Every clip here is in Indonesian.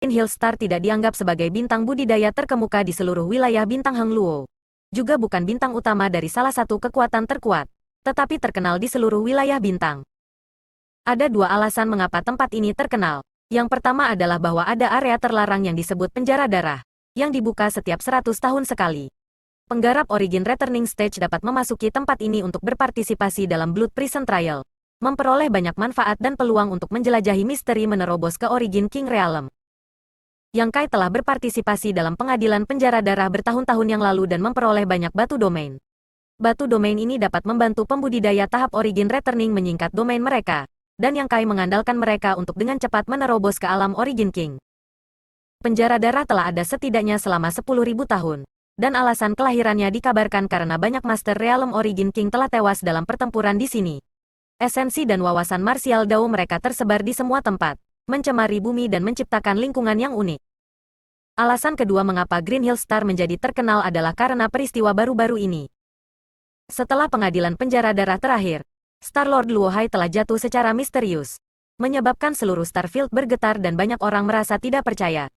Green Hill Star tidak dianggap sebagai bintang budidaya terkemuka di seluruh wilayah bintang Heng Luo. Juga bukan bintang utama dari salah satu kekuatan terkuat, tetapi terkenal di seluruh wilayah bintang. Ada dua alasan mengapa tempat ini terkenal. Yang pertama adalah bahwa ada area terlarang yang disebut penjara darah, yang dibuka setiap 100 tahun sekali. Penggarap Origin Returning Stage dapat memasuki tempat ini untuk berpartisipasi dalam Blood Prison Trial, memperoleh banyak manfaat dan peluang untuk menjelajahi misteri menerobos ke Origin King Realm. Yang Kai telah berpartisipasi dalam pengadilan penjara darah bertahun-tahun yang lalu dan memperoleh banyak batu domain. Batu domain ini dapat membantu pembudidaya tahap Origin Returning menyingkat domain mereka, dan Yang Kai mengandalkan mereka untuk dengan cepat menerobos ke alam Origin King. Penjara darah telah ada setidaknya selama 10.000 tahun, dan alasan kelahirannya dikabarkan karena banyak Master Realm Origin King telah tewas dalam pertempuran di sini. Esensi dan wawasan martial Dao mereka tersebar di semua tempat, mencemari bumi dan menciptakan lingkungan yang unik. Alasan kedua mengapa Green Hill Star menjadi terkenal adalah karena peristiwa baru-baru ini. Setelah pengadilan penjara darah terakhir, Star-Lord Luo Hai telah jatuh secara misterius, menyebabkan seluruh Starfield bergetar dan banyak orang merasa tidak percaya.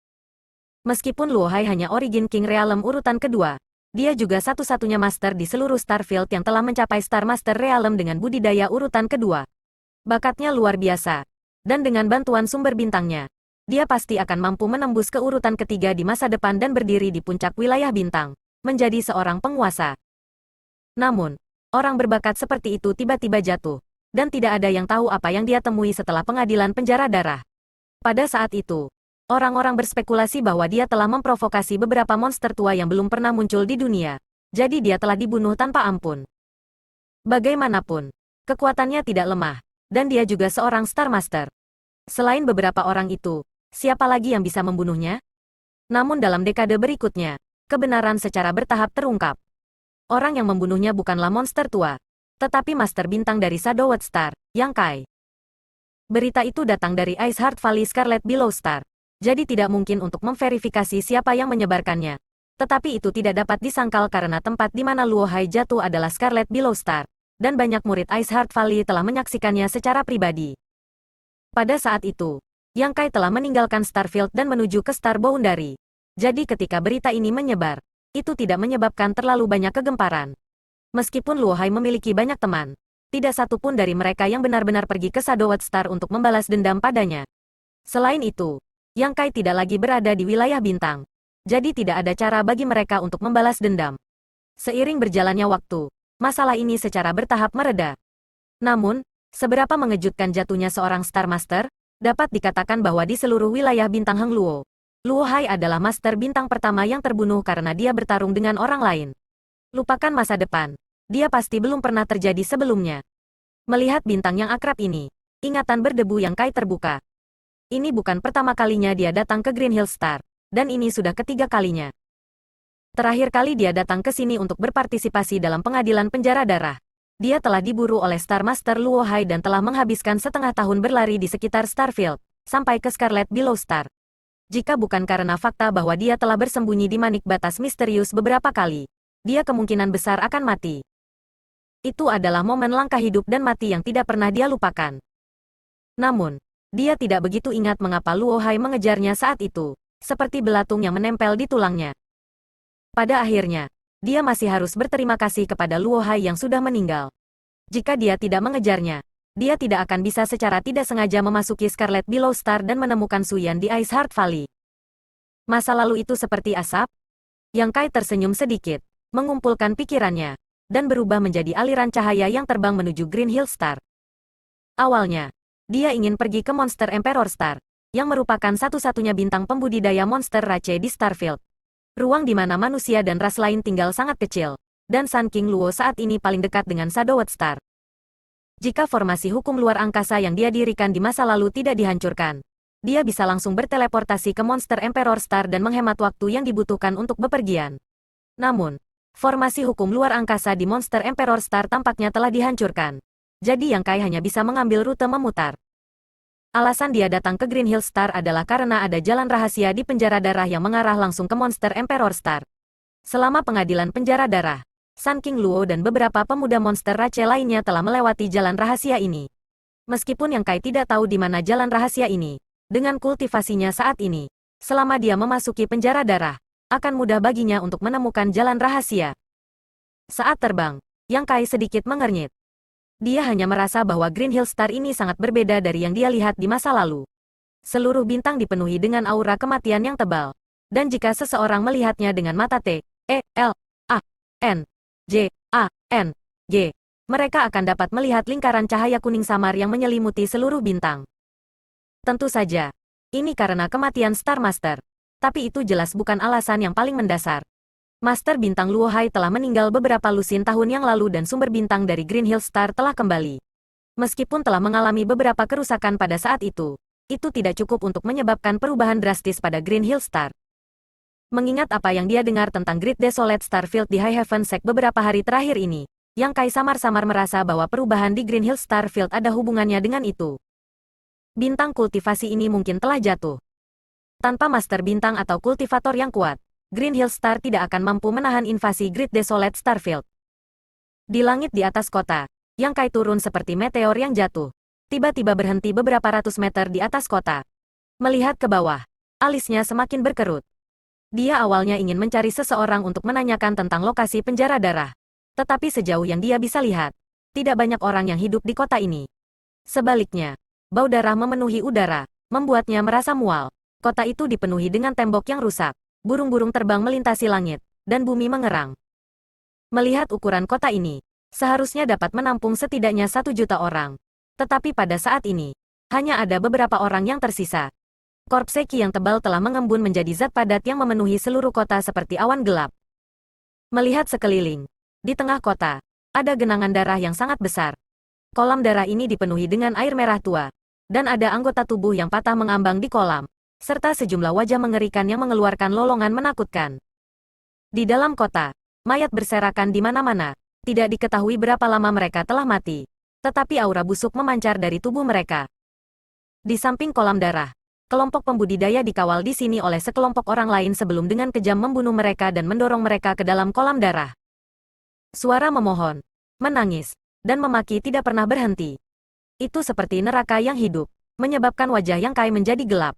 Meskipun Luo Hai hanya Origin King Realm urutan kedua, dia juga satu-satunya master di seluruh Starfield yang telah mencapai Star Master Realm dengan budidaya urutan kedua. Bakatnya luar biasa, dan dengan bantuan sumber bintangnya, dia pasti akan mampu menembus ke urutan ketiga di masa depan dan berdiri di puncak wilayah bintang, menjadi seorang penguasa. Namun, orang berbakat seperti itu tiba-tiba jatuh, dan tidak ada yang tahu apa yang dia temui setelah pengadilan penjara darah. Pada saat itu, orang-orang berspekulasi bahwa dia telah memprovokasi beberapa monster tua yang belum pernah muncul di dunia, jadi dia telah dibunuh tanpa ampun. Bagaimanapun, kekuatannya tidak lemah, dan dia juga seorang Star Master. Selain beberapa orang itu, siapa lagi yang bisa membunuhnya? Namun dalam dekade berikutnya, kebenaran secara bertahap terungkap. Orang yang membunuhnya bukanlah monster tua, tetapi master bintang dari Shadowed Star, Yang Kai. Berita itu datang dari Ice Heart Valley Scarlet Below Star, jadi tidak mungkin untuk memverifikasi siapa yang menyebarkannya. Tetapi itu tidak dapat disangkal karena tempat di mana Luo Hai jatuh adalah Scarlet Below Star, dan banyak murid Ice Heart Valley telah menyaksikannya secara pribadi. Pada saat itu, Yang Kai telah meninggalkan Starfield dan menuju ke Star Boundary. Jadi ketika berita ini menyebar, itu tidak menyebabkan terlalu banyak kegemparan. Meskipun Luo Hai memiliki banyak teman, tidak satu pun dari mereka yang benar-benar pergi ke Shadowed Star untuk membalas dendam padanya. Selain itu, Yang Kai tidak lagi berada di wilayah bintang, jadi tidak ada cara bagi mereka untuk membalas dendam. Seiring berjalannya waktu, masalah ini secara bertahap mereda. Namun, seberapa mengejutkan jatuhnya seorang Star Master, dapat dikatakan bahwa di seluruh wilayah bintang Heng Luo, Luo Hai adalah master bintang pertama yang terbunuh karena dia bertarung dengan orang lain. Lupakan masa depan, dia pasti belum pernah terjadi sebelumnya. Melihat bintang yang akrab ini, ingatan berdebu Yang Kai terbuka. Ini bukan pertama kalinya dia datang ke Green Hill Star, dan ini sudah ketiga kalinya. Terakhir kali dia datang ke sini untuk berpartisipasi dalam pengadilan penjara darah. Dia telah diburu oleh Star Master Luo Hai dan telah menghabiskan setengah tahun berlari di sekitar Starfield, sampai ke Scarlet Below Star. Jika bukan karena fakta bahwa dia telah bersembunyi di manik batas misterius beberapa kali, dia kemungkinan besar akan mati. Itu adalah momen langkah hidup dan mati yang tidak pernah dia lupakan. Namun, dia tidak begitu ingat mengapa Luo Hai mengejarnya saat itu, seperti belatung yang menempel di tulangnya. Pada akhirnya, dia masih harus berterima kasih kepada Luo Hai yang sudah meninggal. Jika dia tidak mengejarnya, dia tidak akan bisa secara tidak sengaja memasuki Scarlet Below Star dan menemukan Suyan di Ice Heart Valley. Masa lalu itu seperti asap? Yang Kai tersenyum sedikit, mengumpulkan pikirannya, dan berubah menjadi aliran cahaya yang terbang menuju Green Hill Star. Awalnya, dia ingin pergi ke Monster Emperor Star, yang merupakan satu-satunya bintang pembudidaya monster race di Starfield. Ruang di mana manusia dan ras lain tinggal sangat kecil, dan Sun King Luo saat ini paling dekat dengan Shadowed Star. Jika formasi hukum luar angkasa yang dia dirikan di masa lalu tidak dihancurkan, dia bisa langsung berteleportasi ke Monster Emperor Star dan menghemat waktu yang dibutuhkan untuk bepergian. Namun, formasi hukum luar angkasa di Monster Emperor Star tampaknya telah dihancurkan. Jadi Yang Kai hanya bisa mengambil rute memutar. Alasan dia datang ke Green Hill Star adalah karena ada jalan rahasia di penjara darah yang mengarah langsung ke Monster Emperor Star. Selama pengadilan penjara darah, Sun King Luo dan beberapa pemuda monster race lainnya telah melewati jalan rahasia ini. Meskipun Yang Kai tidak tahu di mana jalan rahasia ini, dengan kultivasinya saat ini, Selama dia memasuki penjara darah, akan mudah baginya untuk menemukan jalan rahasia. Saat terbang, Yang Kai sedikit mengernyit. Dia hanya merasa bahwa Green Hill Star ini sangat berbeda dari yang dia lihat di masa lalu. Seluruh bintang dipenuhi dengan aura kematian yang tebal. Dan jika seseorang melihatnya dengan mata T, E, L, A, N, J, A, N, G, mereka akan dapat melihat lingkaran cahaya kuning samar yang menyelimuti seluruh bintang. Tentu saja, ini karena kematian Star Master. Tapi itu jelas bukan alasan yang paling mendasar. Master Bintang Luo Hai telah meninggal beberapa lusin tahun yang lalu dan sumber bintang dari Green Hill Star telah kembali. Meskipun telah mengalami beberapa kerusakan pada saat itu tidak cukup untuk menyebabkan perubahan drastis pada Green Hill Star. Mengingat apa yang dia dengar tentang Great Desolate Starfield di High Heaven Sect beberapa hari terakhir ini, Yang Kai samar-samar merasa bahwa perubahan di Green Hill Starfield ada hubungannya dengan itu. Bintang kultivasi ini mungkin telah jatuh. Tanpa Master Bintang atau kultivator yang kuat, Green Hill Star tidak akan mampu menahan invasi Great Desolate Starfield. Di langit di atas kota, Yang Kai turun seperti meteor yang jatuh. Tiba-tiba berhenti beberapa ratus meter di atas kota. Melihat ke bawah, alisnya semakin berkerut. Dia awalnya ingin mencari seseorang untuk menanyakan tentang lokasi penjara darah. Tetapi sejauh yang dia bisa lihat, tidak banyak orang yang hidup di kota ini. Sebaliknya, bau darah memenuhi udara, membuatnya merasa mual. Kota itu dipenuhi dengan tembok yang rusak, burung-burung terbang melintasi langit, dan bumi mengerang. Melihat ukuran kota ini, seharusnya dapat menampung setidaknya 1 juta orang. Tetapi pada saat ini, hanya ada beberapa orang yang tersisa. Korpse Qi yang tebal telah mengembun menjadi zat padat yang memenuhi seluruh kota seperti awan gelap. Melihat sekeliling, di tengah kota, ada genangan darah yang sangat besar. Kolam darah ini dipenuhi dengan air merah tua, dan ada anggota tubuh yang patah mengambang di kolam, serta sejumlah wajah mengerikan yang mengeluarkan lolongan menakutkan. Di dalam kota, mayat berserakan di mana-mana. Tidak diketahui berapa lama mereka telah mati, tetapi aura busuk memancar dari tubuh mereka. Di samping kolam darah, kelompok pembudidaya dikawal di sini oleh sekelompok orang lain sebelum dengan kejam membunuh mereka dan mendorong mereka ke dalam kolam darah. Suara memohon, menangis, dan memaki tidak pernah berhenti. Itu seperti neraka yang hidup, menyebabkan wajah Yang Kai menjadi gelap.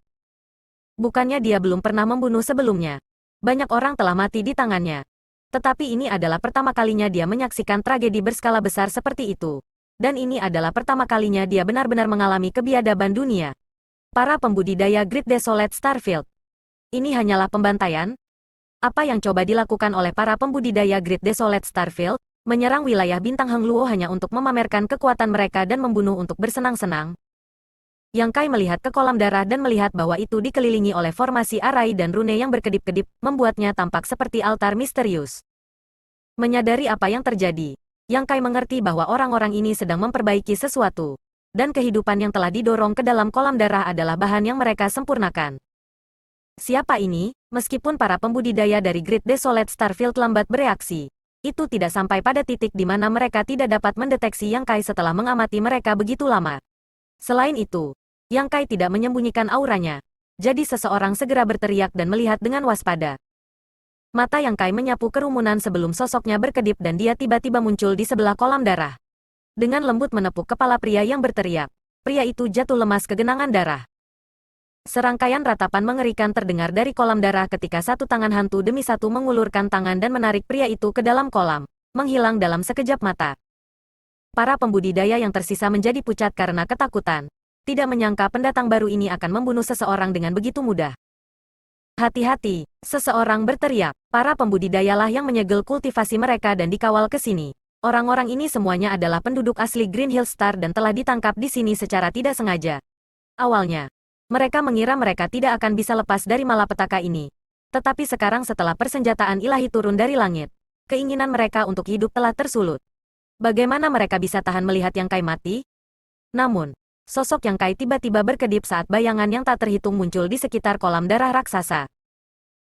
Bukannya dia belum pernah membunuh sebelumnya. Banyak orang telah mati di tangannya. Tetapi ini adalah pertama kalinya dia menyaksikan tragedi berskala besar seperti itu. Dan ini adalah pertama kalinya dia benar-benar mengalami kebiadaban dunia. Para pembudidaya Great Desolate Starfield. Ini hanyalah pembantaian? Apa yang coba dilakukan oleh para pembudidaya Great Desolate Starfield? Menyerang wilayah bintang Heng Luo hanya untuk memamerkan kekuatan mereka dan membunuh untuk bersenang-senang? Yang Kai melihat ke kolam darah dan melihat bahwa itu dikelilingi oleh formasi arai dan rune yang berkedip-kedip, membuatnya tampak seperti altar misterius. Menyadari apa yang terjadi, Yang Kai mengerti bahwa orang-orang ini sedang memperbaiki sesuatu, dan kehidupan yang telah didorong ke dalam kolam darah adalah bahan yang mereka sempurnakan. Siapa ini? Meskipun para pembudidaya dari Great Desolate Starfield lambat bereaksi, itu tidak sampai pada titik di mana mereka tidak dapat mendeteksi Yang Kai setelah mengamati mereka begitu lama. Selain itu, Yang Kai tidak menyembunyikan auranya. Jadi seseorang segera berteriak dan melihat dengan waspada. Mata Yang Kai menyapu kerumunan sebelum sosoknya berkedip dan dia tiba-tiba muncul di sebelah kolam darah. Dengan lembut menepuk kepala pria yang berteriak. Pria itu jatuh lemas ke genangan darah. Serangkaian ratapan mengerikan terdengar dari kolam darah ketika satu tangan hantu demi satu mengulurkan tangan dan menarik pria itu ke dalam kolam, menghilang dalam sekejap mata. Para pembudidaya yang tersisa menjadi pucat karena ketakutan. Tidak menyangka pendatang baru ini akan membunuh seseorang dengan begitu mudah. Hati-hati, seseorang berteriak. Para pembudidayalah yang menyegel kultivasi mereka dan dikawal ke sini. Orang-orang ini semuanya adalah penduduk asli Green Hill Star dan telah ditangkap di sini secara tidak sengaja. Awalnya, mereka mengira mereka tidak akan bisa lepas dari malapetaka ini. Tetapi sekarang setelah persenjataan ilahi turun dari langit, keinginan mereka untuk hidup telah tersulut. Bagaimana mereka bisa tahan melihat Yang Kai mati? Namun, sosok Yang Kai tiba-tiba berkedip saat bayangan yang tak terhitung muncul di sekitar kolam darah raksasa.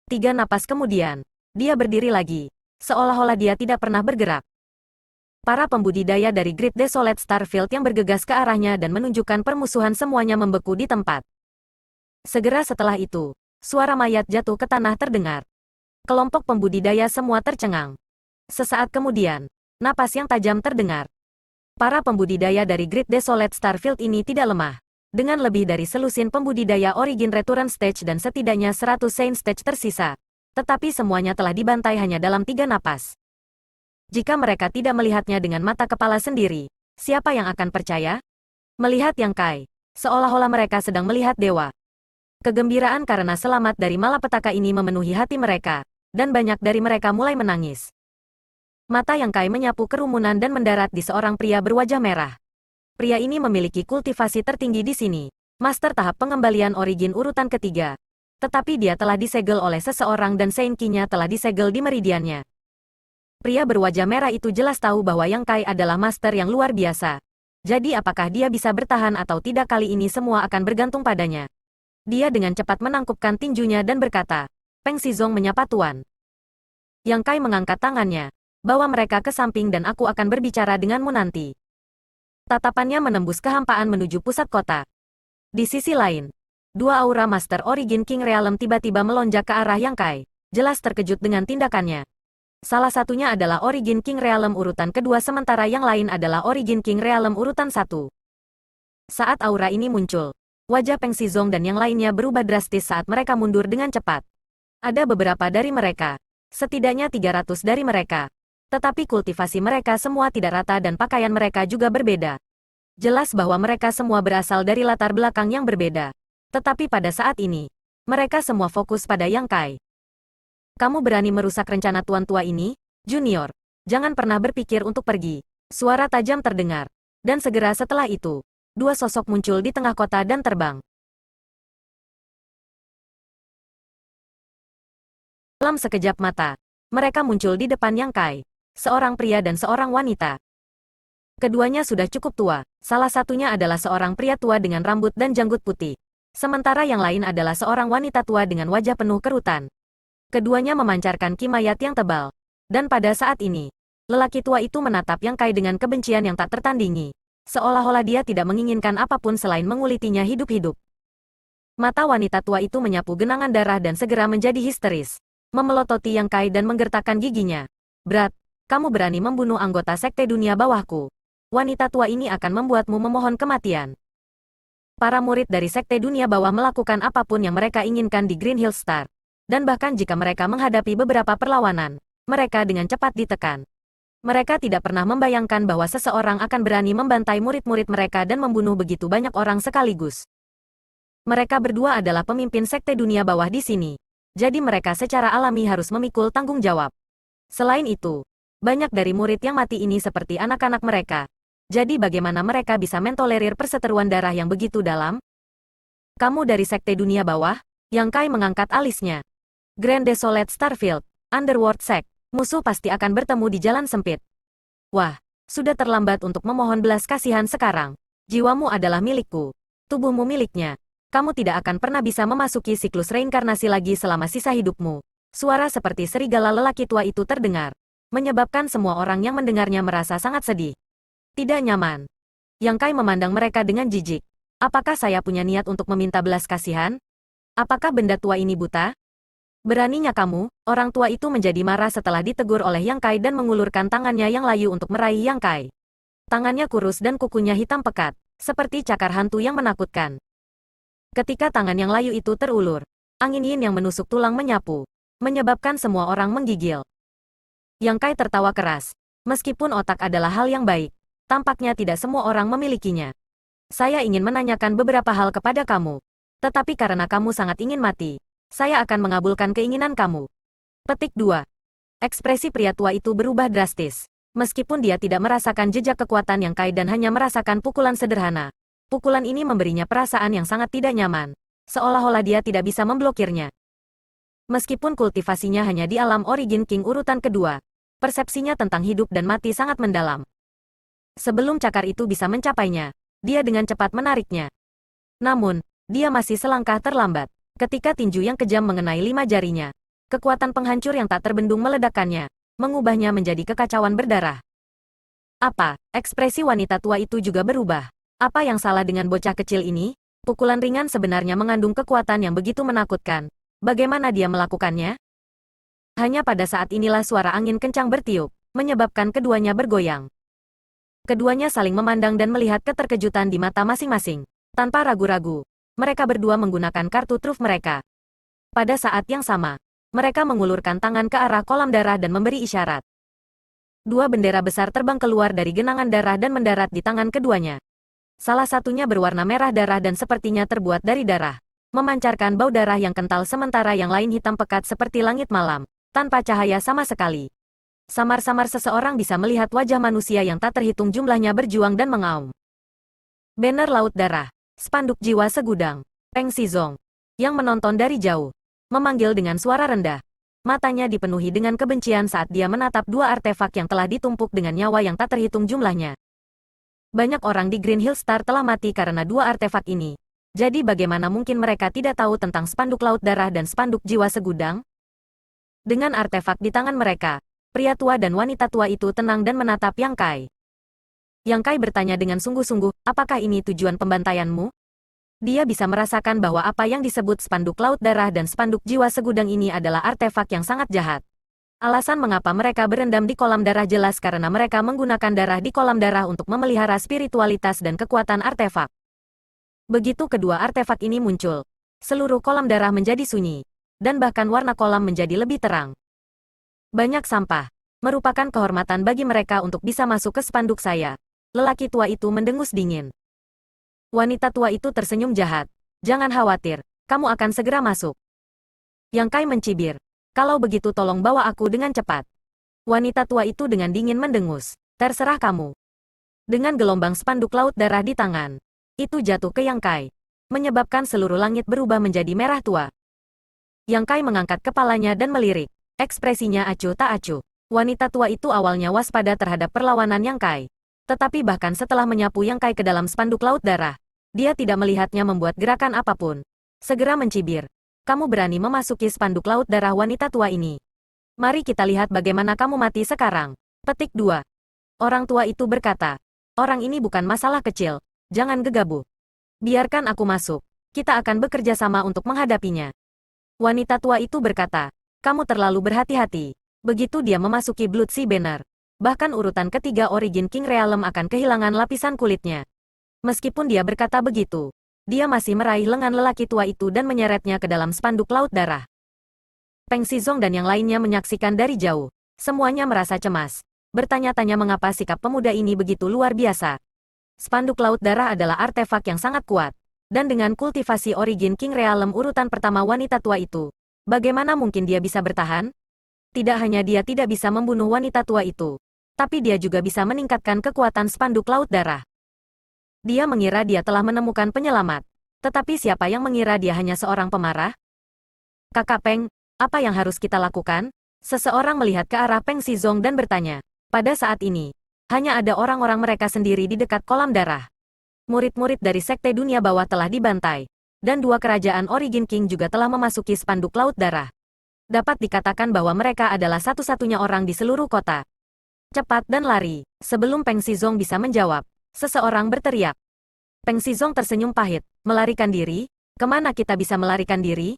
3 napas kemudian, dia berdiri lagi, seolah-olah dia tidak pernah bergerak. Para pembudidaya dari Great Desolate Starfield yang bergegas ke arahnya dan menunjukkan permusuhan semuanya membeku di tempat. Segera setelah itu, suara mayat jatuh ke tanah terdengar. Kelompok pembudidaya semua tercengang. Sesaat kemudian, napas yang tajam terdengar. Para pembudidaya dari Great Desolate Starfield ini tidak lemah. Dengan lebih dari selusin pembudidaya Origin Return Stage dan setidaknya 100 Saint Stage tersisa. Tetapi semuanya telah dibantai hanya dalam 3 napas. Jika mereka tidak melihatnya dengan mata kepala sendiri, siapa yang akan percaya? Melihat Yang Kai, seolah-olah mereka sedang melihat dewa. Kegembiraan karena selamat dari malapetaka ini memenuhi hati mereka, dan banyak dari mereka mulai menangis. Mata Yang Kai menyapu kerumunan dan mendarat di seorang pria berwajah merah. Pria ini memiliki kultivasi tertinggi di sini, master tahap pengembalian Origin urutan ketiga. Tetapi dia telah disegel oleh seseorang dan Saint Qi-nya telah disegel di meridiannya. Pria berwajah merah itu jelas tahu bahwa Yang Kai adalah master yang luar biasa. Jadi apakah dia bisa bertahan atau tidak kali ini semua akan bergantung padanya. Dia dengan cepat menangkupkan tinjunya dan berkata, Peng Xizong menyapa Tuan. Yang Kai mengangkat tangannya. Bawa mereka ke samping dan aku akan berbicara denganmu nanti. Tatapannya menembus kehampaan menuju pusat kota. Di sisi lain, dua aura Master Origin King Realm tiba-tiba melonjak ke arah Yang Kai, jelas terkejut dengan tindakannya. Salah satunya adalah Origin King Realm urutan kedua sementara yang lain adalah Origin King Realm urutan satu. Saat aura ini muncul, wajah Peng Xizong dan yang lainnya berubah drastis saat mereka mundur dengan cepat. Ada beberapa dari mereka, setidaknya 300 dari mereka. Tetapi kultivasi mereka semua tidak rata dan pakaian mereka juga berbeda. Jelas bahwa mereka semua berasal dari latar belakang yang berbeda. Tetapi pada saat ini, mereka semua fokus pada Yang Kai. Kamu berani merusak rencana tuan tua ini, Junior? Jangan pernah berpikir untuk pergi. Suara tajam terdengar. Dan segera setelah itu, dua sosok muncul di tengah kota dan terbang. Dalam sekejap mata, mereka muncul di depan Yang Kai. Seorang pria dan seorang wanita. Keduanya sudah cukup tua, salah satunya adalah seorang pria tua dengan rambut dan janggut putih. Sementara yang lain adalah seorang wanita tua dengan wajah penuh kerutan. Keduanya memancarkan kimayat yang tebal. Dan pada saat ini, lelaki tua itu menatap Yang Kai dengan kebencian yang tak tertandingi. Seolah-olah dia tidak menginginkan apapun selain mengulitinya hidup-hidup. Mata wanita tua itu menyapu genangan darah dan segera menjadi histeris. Memelototi Yang Kai dan menggertakkan giginya. Berat. Kamu berani membunuh anggota sekte dunia bawahku. Wanita tua ini akan membuatmu memohon kematian. Para murid dari sekte dunia bawah melakukan apapun yang mereka inginkan di Green Hill Star. Dan bahkan jika mereka menghadapi beberapa perlawanan, mereka dengan cepat ditekan. Mereka tidak pernah membayangkan bahwa seseorang akan berani membantai murid-murid mereka dan membunuh begitu banyak orang sekaligus. Mereka berdua adalah pemimpin sekte dunia bawah di sini. Jadi mereka secara alami harus memikul tanggung jawab. Selain itu, banyak dari murid yang mati ini seperti anak-anak mereka. Jadi bagaimana mereka bisa mentolerir perseteruan darah yang begitu dalam? Kamu dari sekte dunia bawah? Yang Kai mengangkat alisnya. Grand Desolate Starfield, Underworld Sect, musuh pasti akan bertemu di jalan sempit. Wah, sudah terlambat untuk memohon belas kasihan sekarang. Jiwamu adalah milikku. Tubuhmu miliknya. Kamu tidak akan pernah bisa memasuki siklus reinkarnasi lagi selama sisa hidupmu. Suara seperti serigala lelaki tua itu terdengar. Menyebabkan semua orang yang mendengarnya merasa sangat sedih. Tidak nyaman. Yang Kai memandang mereka dengan jijik. Apakah saya punya niat untuk meminta belas kasihan? Apakah benda tua ini buta? Beraninya kamu, orang tua itu menjadi marah setelah ditegur oleh Yang Kai dan mengulurkan tangannya yang layu untuk meraih Yang Kai. Tangannya kurus dan kukunya hitam pekat, seperti cakar hantu yang menakutkan. Ketika tangan yang layu itu terulur, angin yin yang menusuk tulang menyapu, menyebabkan semua orang menggigil. Yang Kai tertawa keras. Meskipun otak adalah hal yang baik, tampaknya tidak semua orang memilikinya. Saya ingin menanyakan beberapa hal kepada kamu. Tetapi karena kamu sangat ingin mati, saya akan mengabulkan keinginan kamu. Petik 2. Ekspresi pria tua itu berubah drastis. Meskipun dia tidak merasakan jejak kekuatan Yang Kai dan hanya merasakan pukulan sederhana, pukulan ini memberinya perasaan yang sangat tidak nyaman. Seolah-olah dia tidak bisa memblokirnya. Meskipun kultivasinya hanya di alam Origin King urutan kedua, persepsinya tentang hidup dan mati sangat mendalam. Sebelum cakar itu bisa mencapainya, dia dengan cepat menariknya. Namun, dia masih selangkah terlambat. Ketika tinju yang kejam mengenai 5 jarinya, kekuatan penghancur yang tak terbendung meledakkannya, mengubahnya menjadi kekacauan berdarah. Apa? Ekspresi wanita tua itu juga berubah. Apa yang salah dengan bocah kecil ini? Pukulan ringan sebenarnya mengandung kekuatan yang begitu menakutkan. Bagaimana dia melakukannya? Hanya pada saat inilah suara angin kencang bertiup, menyebabkan keduanya bergoyang. Keduanya saling memandang dan melihat keterkejutan di mata masing-masing. Tanpa ragu-ragu, mereka berdua menggunakan kartu truf mereka. Pada saat yang sama, mereka mengulurkan tangan ke arah kolam darah dan memberi isyarat. Dua bendera besar terbang keluar dari genangan darah dan mendarat di tangan keduanya. Salah satunya berwarna merah darah dan sepertinya terbuat dari darah, memancarkan bau darah yang kental sementara yang lain hitam pekat seperti langit malam, tanpa cahaya sama sekali. Samar-samar seseorang bisa melihat wajah manusia yang tak terhitung jumlahnya berjuang dan mengaum. Banner Laut Darah, spanduk jiwa segudang, Peng Xizong, yang menonton dari jauh, memanggil dengan suara rendah. Matanya dipenuhi dengan kebencian saat dia menatap dua artefak yang telah ditumpuk dengan nyawa yang tak terhitung jumlahnya. Banyak orang di Green Hill Star telah mati karena dua artefak ini. Jadi bagaimana mungkin mereka tidak tahu tentang spanduk laut darah dan spanduk jiwa segudang? Dengan artefak di tangan mereka, pria tua dan wanita tua itu tenang dan menatap Yang Kai. Yang Kai bertanya dengan sungguh-sungguh, apakah ini tujuan pembantaianmu? Dia bisa merasakan bahwa apa yang disebut spanduk laut darah dan spanduk jiwa segudang ini adalah artefak yang sangat jahat. Alasan mengapa mereka berendam di kolam darah jelas karena mereka menggunakan darah di kolam darah untuk memelihara spiritualitas dan kekuatan artefak. Begitu kedua artefak ini muncul, seluruh kolam darah menjadi sunyi, dan bahkan warna kolam menjadi lebih terang. Banyak sampah, merupakan kehormatan bagi mereka untuk bisa masuk ke spanduk saya. Lelaki tua itu mendengus dingin. Wanita tua itu tersenyum jahat. Jangan khawatir, kamu akan segera masuk. Yang Kai mencibir. Kalau begitu tolong bawa aku dengan cepat. Wanita tua itu dengan dingin mendengus. Terserah kamu. Dengan gelombang spanduk laut darah di tangan, itu jatuh ke Yang Kai, menyebabkan seluruh langit berubah menjadi merah tua. Yang Kai mengangkat kepalanya dan melirik. Ekspresinya acuh tak acuh. Wanita tua itu awalnya waspada terhadap perlawanan Yang Kai. Tetapi bahkan setelah menyapu Yang Kai ke dalam spanduk laut darah, dia tidak melihatnya membuat gerakan apapun. Segera mencibir. Kamu berani memasuki spanduk laut darah wanita tua ini. Mari kita lihat bagaimana kamu mati sekarang. Petik 2. Orang tua itu berkata, orang ini bukan masalah kecil, jangan gegabah. Biarkan aku masuk, kita akan bekerja sama untuk menghadapinya. Wanita tua itu berkata, kamu terlalu berhati-hati. Begitu dia memasuki Blood Sea Banner, bahkan urutan ketiga Origin King Realm akan kehilangan lapisan kulitnya. Meskipun dia berkata begitu, dia masih meraih lengan lelaki tua itu dan menyeretnya ke dalam spanduk laut darah. Peng Xizong dan yang lainnya menyaksikan dari jauh. Semuanya merasa cemas. Bertanya-tanya mengapa sikap pemuda ini begitu luar biasa. Spanduk laut darah adalah artefak yang sangat kuat. Dan dengan kultivasi Origin King Realm urutan pertama wanita tua itu, bagaimana mungkin dia bisa bertahan? Tidak hanya dia tidak bisa membunuh wanita tua itu, tapi dia juga bisa meningkatkan kekuatan spanduk laut darah. Dia mengira dia telah menemukan penyelamat. Tetapi siapa yang mengira dia hanya seorang pemarah? Kakak Peng, apa yang harus kita lakukan? Seseorang melihat ke arah Peng Xizong dan bertanya. Pada saat ini, hanya ada orang-orang mereka sendiri di dekat kolam darah. Murid-murid dari Sekte Dunia Bawah telah dibantai. Dan dua kerajaan Origin King juga telah memasuki spanduk laut darah. Dapat dikatakan bahwa mereka adalah satu-satunya orang di seluruh kota. Cepat dan lari. Sebelum Peng Xizong bisa menjawab, seseorang berteriak. Peng Xizong tersenyum pahit. Melarikan diri? Kemana kita bisa melarikan diri?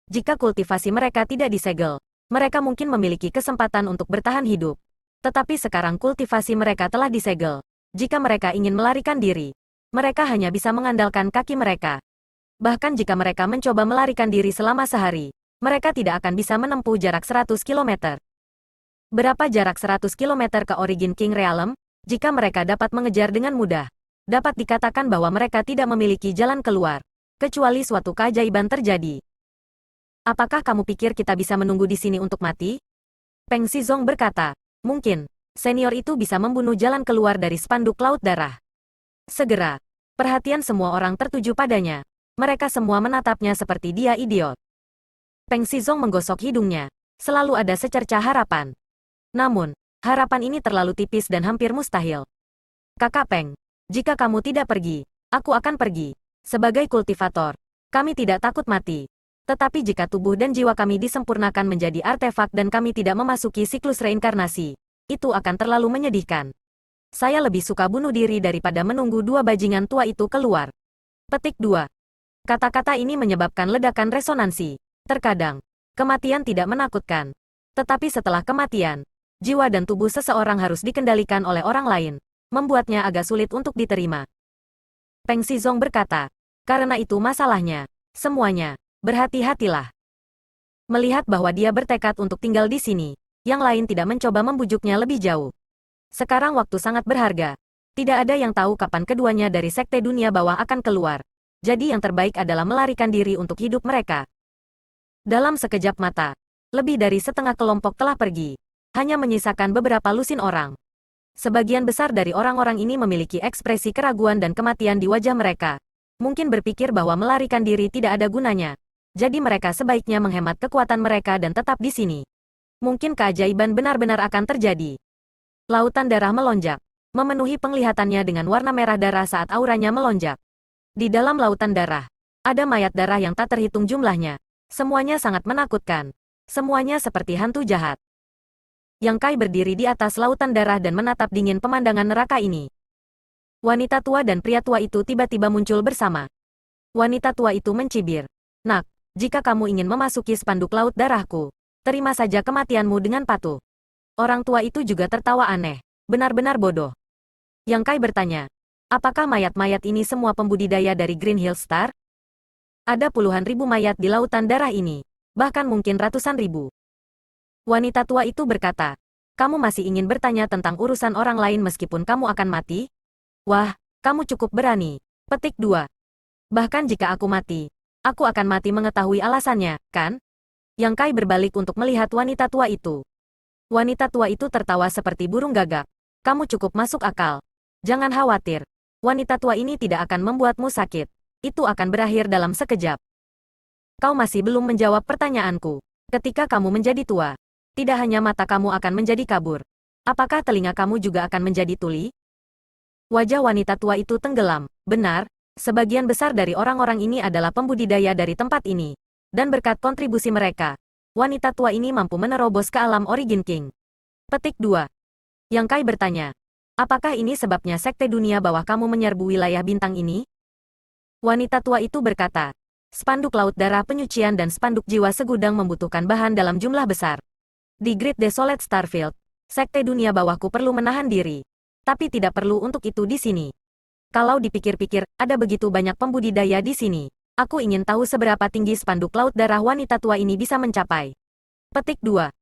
Jika kultivasi mereka tidak disegel, mereka mungkin memiliki kesempatan untuk bertahan hidup. Tetapi sekarang kultivasi mereka telah disegel. Jika mereka ingin melarikan diri, mereka hanya bisa mengandalkan kaki mereka. Bahkan jika mereka mencoba melarikan diri selama sehari, mereka tidak akan bisa menempuh jarak 100 km. Berapa jarak 100 km ke Origin King Realm? Jika mereka dapat mengejar dengan mudah, dapat dikatakan bahwa mereka tidak memiliki jalan keluar, kecuali suatu keajaiban terjadi. Apakah kamu pikir kita bisa menunggu di sini untuk mati? Peng Xizong berkata, mungkin, senior itu bisa membunuh jalan keluar dari spanduk laut darah. Segera, perhatian semua orang tertuju padanya. Mereka semua menatapnya seperti dia idiot. Peng Xizong menggosok hidungnya. Selalu ada secercah harapan. Namun, harapan ini terlalu tipis dan hampir mustahil. Kakak Peng, jika kamu tidak pergi, aku akan pergi. Sebagai kultivator, kami tidak takut mati. Tetapi jika tubuh dan jiwa kami disempurnakan menjadi artefak dan kami tidak memasuki siklus reinkarnasi, itu akan terlalu menyedihkan. Saya lebih suka bunuh diri daripada menunggu dua bajingan tua itu keluar. Petik 2. Kata-kata ini menyebabkan ledakan resonansi. Terkadang, kematian tidak menakutkan. Tetapi setelah kematian, jiwa dan tubuh seseorang harus dikendalikan oleh orang lain, membuatnya agak sulit untuk diterima. Peng Xizong berkata. Karena itu masalahnya. Semuanya, berhati-hatilah. Melihat bahwa dia bertekad untuk tinggal di sini, yang lain tidak mencoba membujuknya lebih jauh. Sekarang waktu sangat berharga. Tidak ada yang tahu kapan keduanya dari Sekte Dunia Bawah akan keluar. Jadi yang terbaik adalah melarikan diri untuk hidup mereka. Dalam sekejap mata, lebih dari setengah kelompok telah pergi. Hanya menyisakan beberapa lusin orang. Sebagian besar dari orang-orang ini memiliki ekspresi keraguan dan kematian di wajah mereka. Mungkin berpikir bahwa melarikan diri tidak ada gunanya. Jadi mereka sebaiknya menghemat kekuatan mereka dan tetap di sini. Mungkin keajaiban benar-benar akan terjadi. Lautan darah melonjak, memenuhi penglihatannya dengan warna merah darah saat auranya melonjak. Di dalam lautan darah, ada mayat darah yang tak terhitung jumlahnya. Semuanya sangat menakutkan. Semuanya seperti hantu jahat. Yang Kai berdiri di atas lautan darah dan menatap dingin pemandangan neraka ini. Wanita tua dan pria tua itu tiba-tiba muncul bersama. Wanita tua itu mencibir. Nak, jika kamu ingin memasuki spanduk laut darahku, terima saja kematianmu dengan patuh. Orang tua itu juga tertawa aneh. Benar-benar bodoh. Yang Kai bertanya, apakah mayat-mayat ini semua pembudidaya dari Green Hill Star? Ada puluhan ribu mayat di lautan darah ini. Bahkan mungkin ratusan ribu. Wanita tua itu berkata, kamu masih ingin bertanya tentang urusan orang lain meskipun kamu akan mati? Wah, kamu cukup berani. Petik 2. Bahkan jika aku mati, aku akan mati mengetahui alasannya, kan? Yang Kai berbalik untuk melihat wanita tua itu. Wanita tua itu tertawa seperti burung gagak. Kamu cukup masuk akal. Jangan khawatir. Wanita tua ini tidak akan membuatmu sakit. Itu akan berakhir dalam sekejap. Kau masih belum menjawab pertanyaanku. Ketika kamu menjadi tua, tidak hanya mata kamu akan menjadi kabur. Apakah telinga kamu juga akan menjadi tuli? Wajah wanita tua itu tenggelam. Benar, sebagian besar dari orang-orang ini adalah pembudidaya dari tempat ini. Dan berkat kontribusi mereka, wanita tua ini mampu menerobos ke alam Origin King. Petik 2. Yang Kai bertanya, apakah ini sebabnya Sekte Dunia Bawah kamu menyerbu wilayah bintang ini? Wanita tua itu berkata, spanduk laut darah penyucian dan spanduk jiwa segudang membutuhkan bahan dalam jumlah besar. Di Great Desolate Starfield, Sekte Dunia Bawahku perlu menahan diri. Tapi tidak perlu untuk itu di sini. Kalau dipikir-pikir, ada begitu banyak pembudidaya di sini. Aku ingin tahu seberapa tinggi spanduk laut darah wanita tua ini bisa mencapai. Petik 2.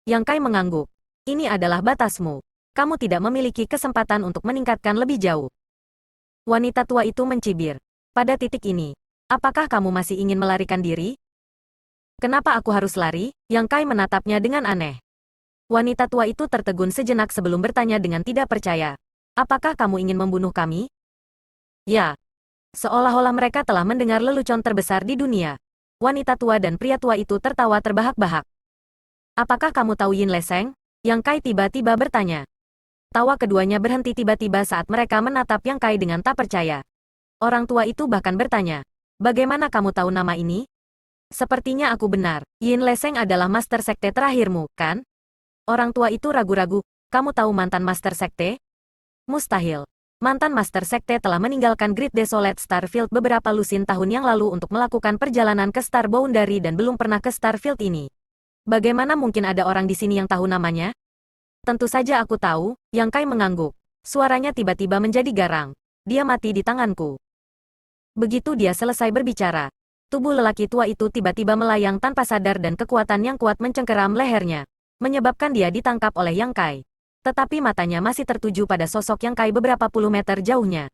Yang Kai mengangguk. Ini adalah batasmu. Kamu tidak memiliki kesempatan untuk meningkatkan lebih jauh. Wanita tua itu mencibir. Pada titik ini, apakah kamu masih ingin melarikan diri? Kenapa aku harus lari? Yang Kai menatapnya dengan aneh. Wanita tua itu tertegun sejenak sebelum bertanya dengan tidak percaya. Apakah kamu ingin membunuh kami? Ya. Seolah-olah mereka telah mendengar lelucon terbesar di dunia. Wanita tua dan pria tua itu tertawa terbahak-bahak. Apakah kamu tahu Yin Leseng? Yang Kai tiba-tiba bertanya. Tawa keduanya berhenti tiba-tiba saat mereka menatap Yang Kai dengan tak percaya. Orang tua itu bahkan bertanya, bagaimana kamu tahu nama ini? Sepertinya aku benar. Yin Leseng adalah master sekte terakhirmu, kan? Orang tua itu ragu-ragu, kamu tahu mantan Master Sekte? Mustahil. Mantan Master Sekte telah meninggalkan Great Desolate Starfield beberapa lusin tahun yang lalu untuk melakukan perjalanan ke Star Boundary dan belum pernah ke Starfield ini. Bagaimana mungkin ada orang di sini yang tahu namanya? Tentu saja aku tahu, Yang Kai mengangguk. Suaranya tiba-tiba menjadi garang. Dia mati di tanganku. Begitu dia selesai berbicara, tubuh lelaki tua itu tiba-tiba melayang tanpa sadar dan kekuatan yang kuat mencengkeram lehernya. Menyebabkan dia ditangkap oleh Yang Kai. Tetapi matanya masih tertuju pada sosok Yang Kai beberapa puluh meter jauhnya.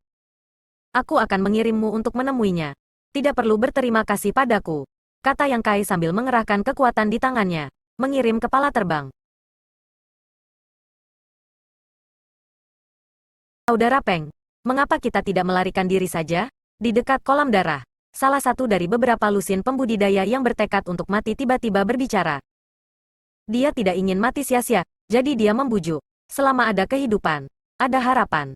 Aku akan mengirimmu untuk menemuinya. Tidak perlu berterima kasih padaku, kata Yang Kai sambil mengerahkan kekuatan di tangannya, mengirim kepala terbang. Saudara Peng, mengapa kita tidak melarikan diri saja? Di dekat kolam darah, salah satu dari beberapa lusin pembudidaya yang bertekad untuk mati tiba-tiba berbicara. Dia tidak ingin mati sia-sia, jadi dia membujuk. Selama ada kehidupan, ada harapan.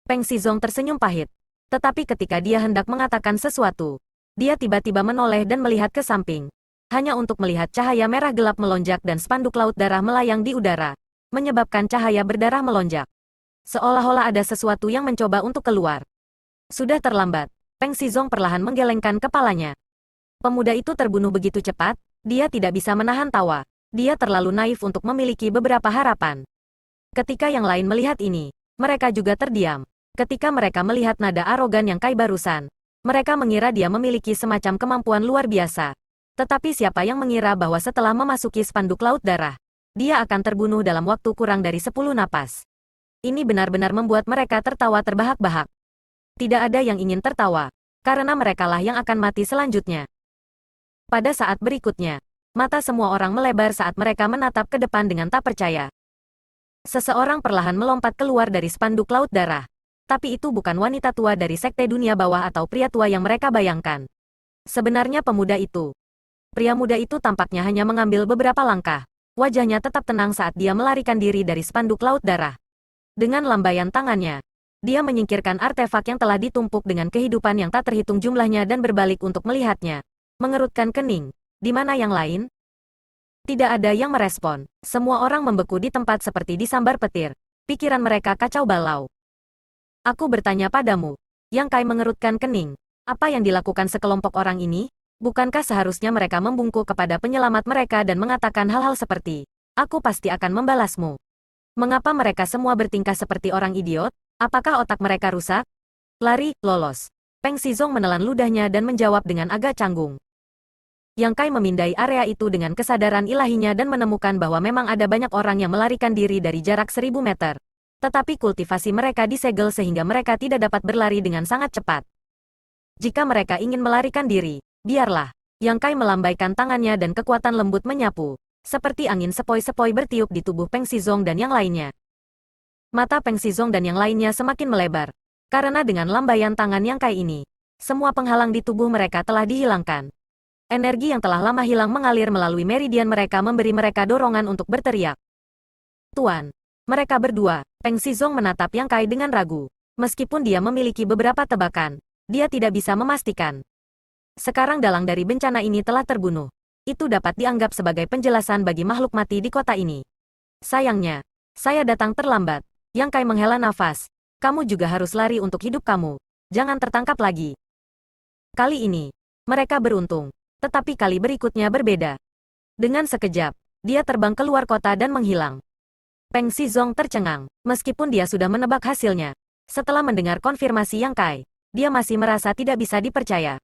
Peng Xizong tersenyum pahit. Tetapi ketika dia hendak mengatakan sesuatu, dia tiba-tiba menoleh dan melihat ke samping. Hanya untuk melihat cahaya merah gelap melonjak dan spanduk laut darah melayang di udara, menyebabkan cahaya berdarah melonjak. Seolah-olah ada sesuatu yang mencoba untuk keluar. Sudah terlambat, Peng Xizong perlahan menggelengkan kepalanya. Pemuda itu terbunuh begitu cepat, dia tidak bisa menahan tawa. Dia terlalu naif untuk memiliki beberapa harapan. Ketika yang lain melihat ini, mereka juga terdiam. Ketika mereka melihat nada arogan yang Kai barusan, mereka mengira dia memiliki semacam kemampuan luar biasa. Tetapi siapa yang mengira bahwa setelah memasuki spanduk Laut Darah, dia akan terbunuh dalam waktu kurang dari 10 napas. Ini benar-benar membuat mereka tertawa terbahak-bahak. Tidak ada yang ingin tertawa, karena merekalah yang akan mati selanjutnya. Pada saat berikutnya, mata semua orang melebar saat mereka menatap ke depan dengan tak percaya. Seseorang perlahan melompat keluar dari spanduk Laut Darah. Tapi itu bukan wanita tua dari sekte dunia bawah atau pria tua yang mereka bayangkan. Sebenarnya pemuda itu. Pria muda itu tampaknya hanya mengambil beberapa langkah. Wajahnya tetap tenang saat dia melarikan diri dari spanduk Laut Darah. Dengan lambaian tangannya, dia menyingkirkan artefak yang telah ditumpuk dengan kehidupan yang tak terhitung jumlahnya dan berbalik untuk melihatnya. Mengerutkan kening. Di mana yang lain? Tidak ada yang merespon. Semua orang membeku di tempat seperti disambar petir. Pikiran mereka kacau balau. Aku bertanya padamu. Yang Kai mengerutkan kening. Apa yang dilakukan sekelompok orang ini? Bukankah seharusnya mereka membungkuk kepada penyelamat mereka dan mengatakan hal-hal seperti, aku pasti akan membalasmu. Mengapa mereka semua bertingkah seperti orang idiot? Apakah otak mereka rusak? Lari, lolos. Peng Xizong menelan ludahnya dan menjawab dengan agak canggung. Yang Kai memindai area itu dengan kesadaran ilahinya dan menemukan bahwa memang ada banyak orang yang melarikan diri dari jarak 1000 meter. Tetapi kultivasi mereka disegel sehingga mereka tidak dapat berlari dengan sangat cepat. Jika mereka ingin melarikan diri, biarlah. Yang Kai melambaikan tangannya dan kekuatan lembut menyapu. Seperti angin sepoi-sepoi bertiup di tubuh Peng Xizong dan yang lainnya. Mata Peng Xizong dan yang lainnya semakin melebar. Karena dengan lambaian tangan Yang Kai ini, semua penghalang di tubuh mereka telah dihilangkan. Energi yang telah lama hilang mengalir melalui meridian mereka memberi mereka dorongan untuk berteriak. Tuan. Mereka berdua, Peng Xizong menatap Yang Kai dengan ragu. Meskipun dia memiliki beberapa tebakan, dia tidak bisa memastikan. Sekarang dalang dari bencana ini telah terbunuh. Itu dapat dianggap sebagai penjelasan bagi makhluk mati di kota ini. Sayangnya, saya datang terlambat. Yang Kai menghela nafas. Kamu juga harus lari untuk hidup kamu. Jangan tertangkap lagi. Kali ini, mereka beruntung. Tetapi kali berikutnya berbeda. Dengan sekejap, dia terbang keluar kota dan menghilang. Peng Xizong tercengang, meskipun dia sudah menebak hasilnya. Setelah mendengar konfirmasi Yang Kai, dia masih merasa tidak bisa dipercaya.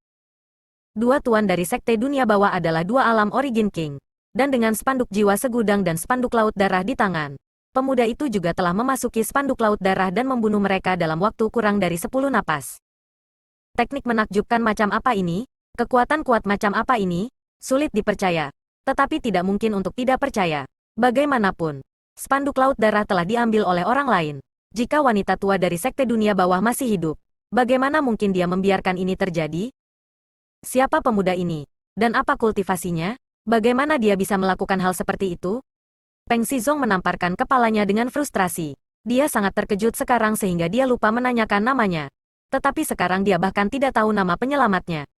Dua tuan dari sekte dunia bawah adalah dua alam Origin King. Dan dengan spanduk jiwa segudang dan spanduk Laut Darah di tangan, pemuda itu juga telah memasuki spanduk Laut Darah dan membunuh mereka dalam waktu kurang dari 10 napas. Teknik menakjubkan macam apa ini? Kekuatan kuat macam apa ini? Sulit dipercaya. Tetapi tidak mungkin untuk tidak percaya. Bagaimanapun, spanduk Laut Darah telah diambil oleh orang lain. Jika wanita tua dari sekte dunia bawah masih hidup, bagaimana mungkin dia membiarkan ini terjadi? Siapa pemuda ini? Dan apa kultivasinya? Bagaimana dia bisa melakukan hal seperti itu? Peng Xizong menamparkan kepalanya dengan frustrasi. Dia sangat terkejut sekarang sehingga dia lupa menanyakan namanya. Tetapi sekarang dia bahkan tidak tahu nama penyelamatnya.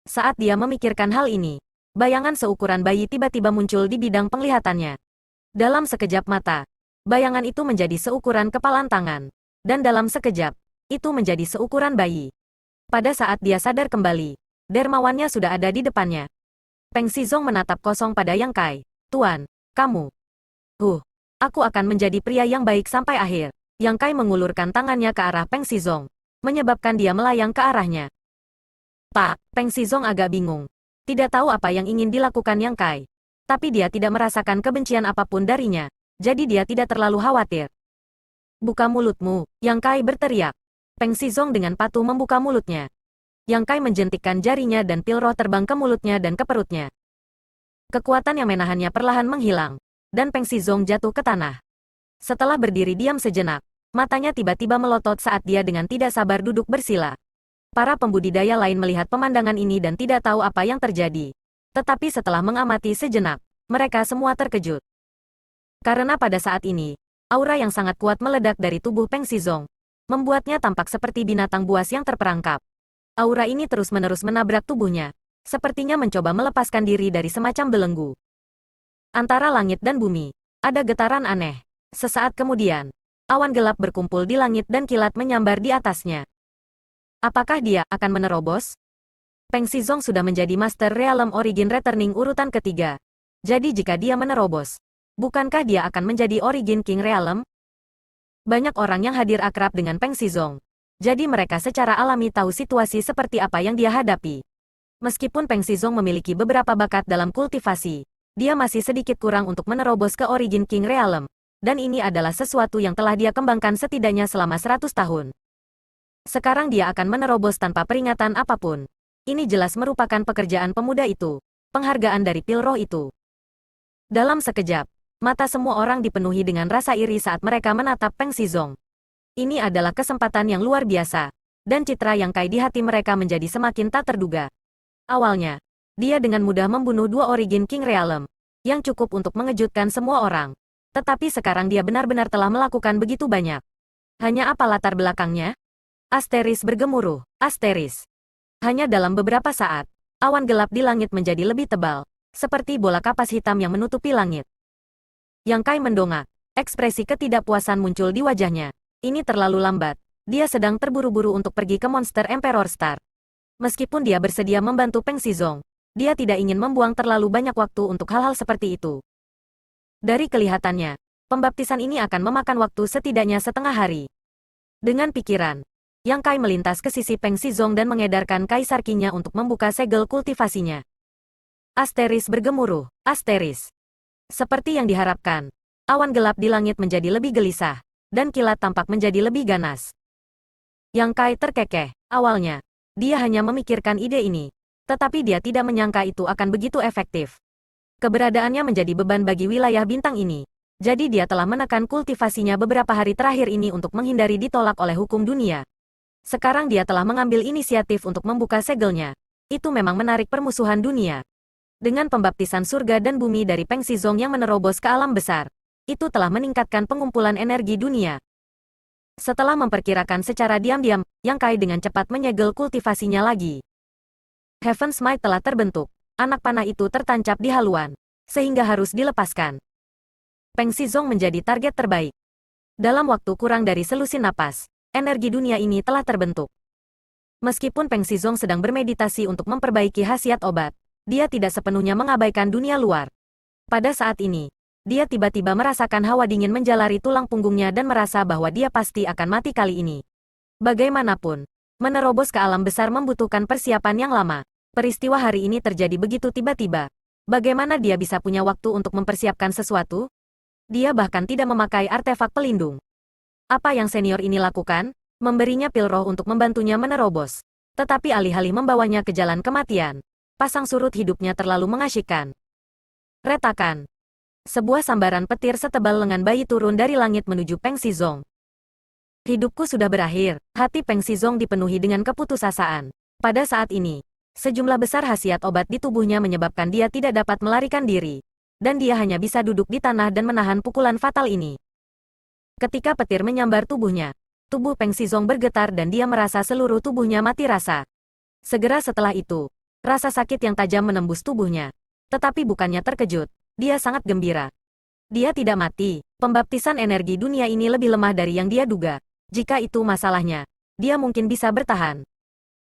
Saat dia memikirkan hal ini, bayangan seukuran bayi tiba-tiba muncul di bidang penglihatannya. Dalam sekejap mata, bayangan itu menjadi seukuran kepalan tangan. Dan dalam sekejap, itu menjadi seukuran bayi. Pada saat dia sadar kembali, dermawannya sudah ada di depannya. Peng Xizong menatap kosong pada Yang Kai. Tuan, kamu. Aku akan menjadi pria yang baik sampai akhir. Yang Kai mengulurkan tangannya ke arah Peng Xizong, menyebabkan dia melayang ke arahnya. Pak, Peng Xizong agak bingung. Tidak tahu apa yang ingin dilakukan Yang Kai. Tapi dia tidak merasakan kebencian apapun darinya. Jadi dia tidak terlalu khawatir. Buka mulutmu, Yang Kai berteriak. Peng Xizong dengan patuh membuka mulutnya. Yang Kai menjentikkan jarinya dan pil roh terbang ke mulutnya dan ke perutnya. Kekuatan yang menahannya perlahan menghilang. Dan Peng Xizong jatuh ke tanah. Setelah berdiri diam sejenak, matanya tiba-tiba melotot saat dia dengan tidak sabar duduk bersila. Para pembudidaya lain melihat pemandangan ini dan tidak tahu apa yang terjadi. Tetapi setelah mengamati sejenak, mereka semua terkejut. Karena pada saat ini, aura yang sangat kuat meledak dari tubuh Peng Xizong, membuatnya tampak seperti binatang buas yang terperangkap. Aura ini terus-menerus menabrak tubuhnya, sepertinya mencoba melepaskan diri dari semacam belenggu. Antara langit dan bumi, ada getaran aneh. Sesaat kemudian, awan gelap berkumpul di langit dan kilat menyambar di atasnya. Apakah dia akan menerobos? Peng Xizong sudah menjadi Master Realm Origin Returning urutan ketiga. Jadi jika dia menerobos, bukankah dia akan menjadi Origin King Realm? Banyak orang yang hadir akrab dengan Peng Xizong. Jadi mereka secara alami tahu situasi seperti apa yang dia hadapi. Meskipun Peng Xizong memiliki beberapa bakat dalam kultivasi, dia masih sedikit kurang untuk menerobos ke Origin King Realm. Dan ini adalah sesuatu yang telah dia kembangkan setidaknya selama 100 tahun. Sekarang dia akan menerobos tanpa peringatan apapun. Ini jelas merupakan pekerjaan pemuda itu. Penghargaan dari pil roh itu. Dalam sekejap, mata semua orang dipenuhi dengan rasa iri saat mereka menatap Peng Xizong. Ini adalah kesempatan yang luar biasa. Dan citra yang Kai di hati mereka menjadi semakin tak terduga. Awalnya, dia dengan mudah membunuh 2 Origin King Realm. Yang cukup untuk mengejutkan semua orang. Tetapi sekarang dia benar-benar telah melakukan begitu banyak. Hanya apa latar belakangnya? Asteris bergemuruh, asteris. Hanya dalam beberapa saat, awan gelap di langit menjadi lebih tebal, seperti bola kapas hitam yang menutupi langit. Yang Kai mendongak, ekspresi ketidakpuasan muncul di wajahnya. Ini terlalu lambat. Dia sedang terburu-buru untuk pergi ke Monster Emperor Star. Meskipun dia bersedia membantu Peng Xizong, dia tidak ingin membuang terlalu banyak waktu untuk hal-hal seperti itu. Dari kelihatannya, pembaptisan ini akan memakan waktu setidaknya setengah hari. Dengan pikiran, Yang Kai melintas ke sisi Peng Xizong dan mengedarkan kaisar Qi-nya untuk membuka segel kultivasinya. Asteris bergemuruh, asteris. Seperti yang diharapkan, awan gelap di langit menjadi lebih gelisah, dan kilat tampak menjadi lebih ganas. Yang Kai terkekeh. Awalnya, dia hanya memikirkan ide ini, tetapi dia tidak menyangka itu akan begitu efektif. Keberadaannya menjadi beban bagi wilayah bintang ini. Jadi dia telah menekan kultivasinya beberapa hari terakhir ini untuk menghindari ditolak oleh hukum dunia. Sekarang dia telah mengambil inisiatif untuk membuka segelnya. Itu memang menarik permusuhan dunia. Dengan pembaptisan surga dan bumi dari Peng Xizong yang menerobos ke alam besar, itu telah meningkatkan pengumpulan energi dunia. Setelah memperkirakan secara diam-diam, Yang Kai dengan cepat menyegel kultivasinya lagi. Heaven's Might telah terbentuk. Anak panah itu tertancap di haluan, sehingga harus dilepaskan. Peng Xizong menjadi target terbaik. Dalam waktu kurang dari selusin napas, energi dunia ini telah terbentuk. Meskipun Peng Xizong sedang bermeditasi untuk memperbaiki khasiat obat, dia tidak sepenuhnya mengabaikan dunia luar. Pada saat ini, dia tiba-tiba merasakan hawa dingin menjalari tulang punggungnya dan merasa bahwa dia pasti akan mati kali ini. Bagaimanapun, menerobos ke alam besar membutuhkan persiapan yang lama. Peristiwa hari ini terjadi begitu tiba-tiba. Bagaimana dia bisa punya waktu untuk mempersiapkan sesuatu? Dia bahkan tidak memakai artefak pelindung. Apa yang senior ini lakukan? Memberinya pil roh untuk membantunya menerobos. Tetapi alih-alih membawanya ke jalan kematian, pasang surut hidupnya terlalu mengasyikkan. Retakan. Sebuah sambaran petir setebal lengan bayi turun dari langit menuju Peng Xizong. Hidupku sudah berakhir. Hati Peng Xizong dipenuhi dengan keputusasaan. Pada saat ini, sejumlah besar khasiat obat di tubuhnya menyebabkan dia tidak dapat melarikan diri. Dan dia hanya bisa duduk di tanah dan menahan pukulan fatal ini. Ketika petir menyambar tubuhnya, tubuh Peng Xizong bergetar dan dia merasa seluruh tubuhnya mati rasa. Segera setelah itu, rasa sakit yang tajam menembus tubuhnya. Tetapi bukannya terkejut, dia sangat gembira. Dia tidak mati. Pembaptisan energi dunia ini lebih lemah dari yang dia duga. Jika itu masalahnya, dia mungkin bisa bertahan.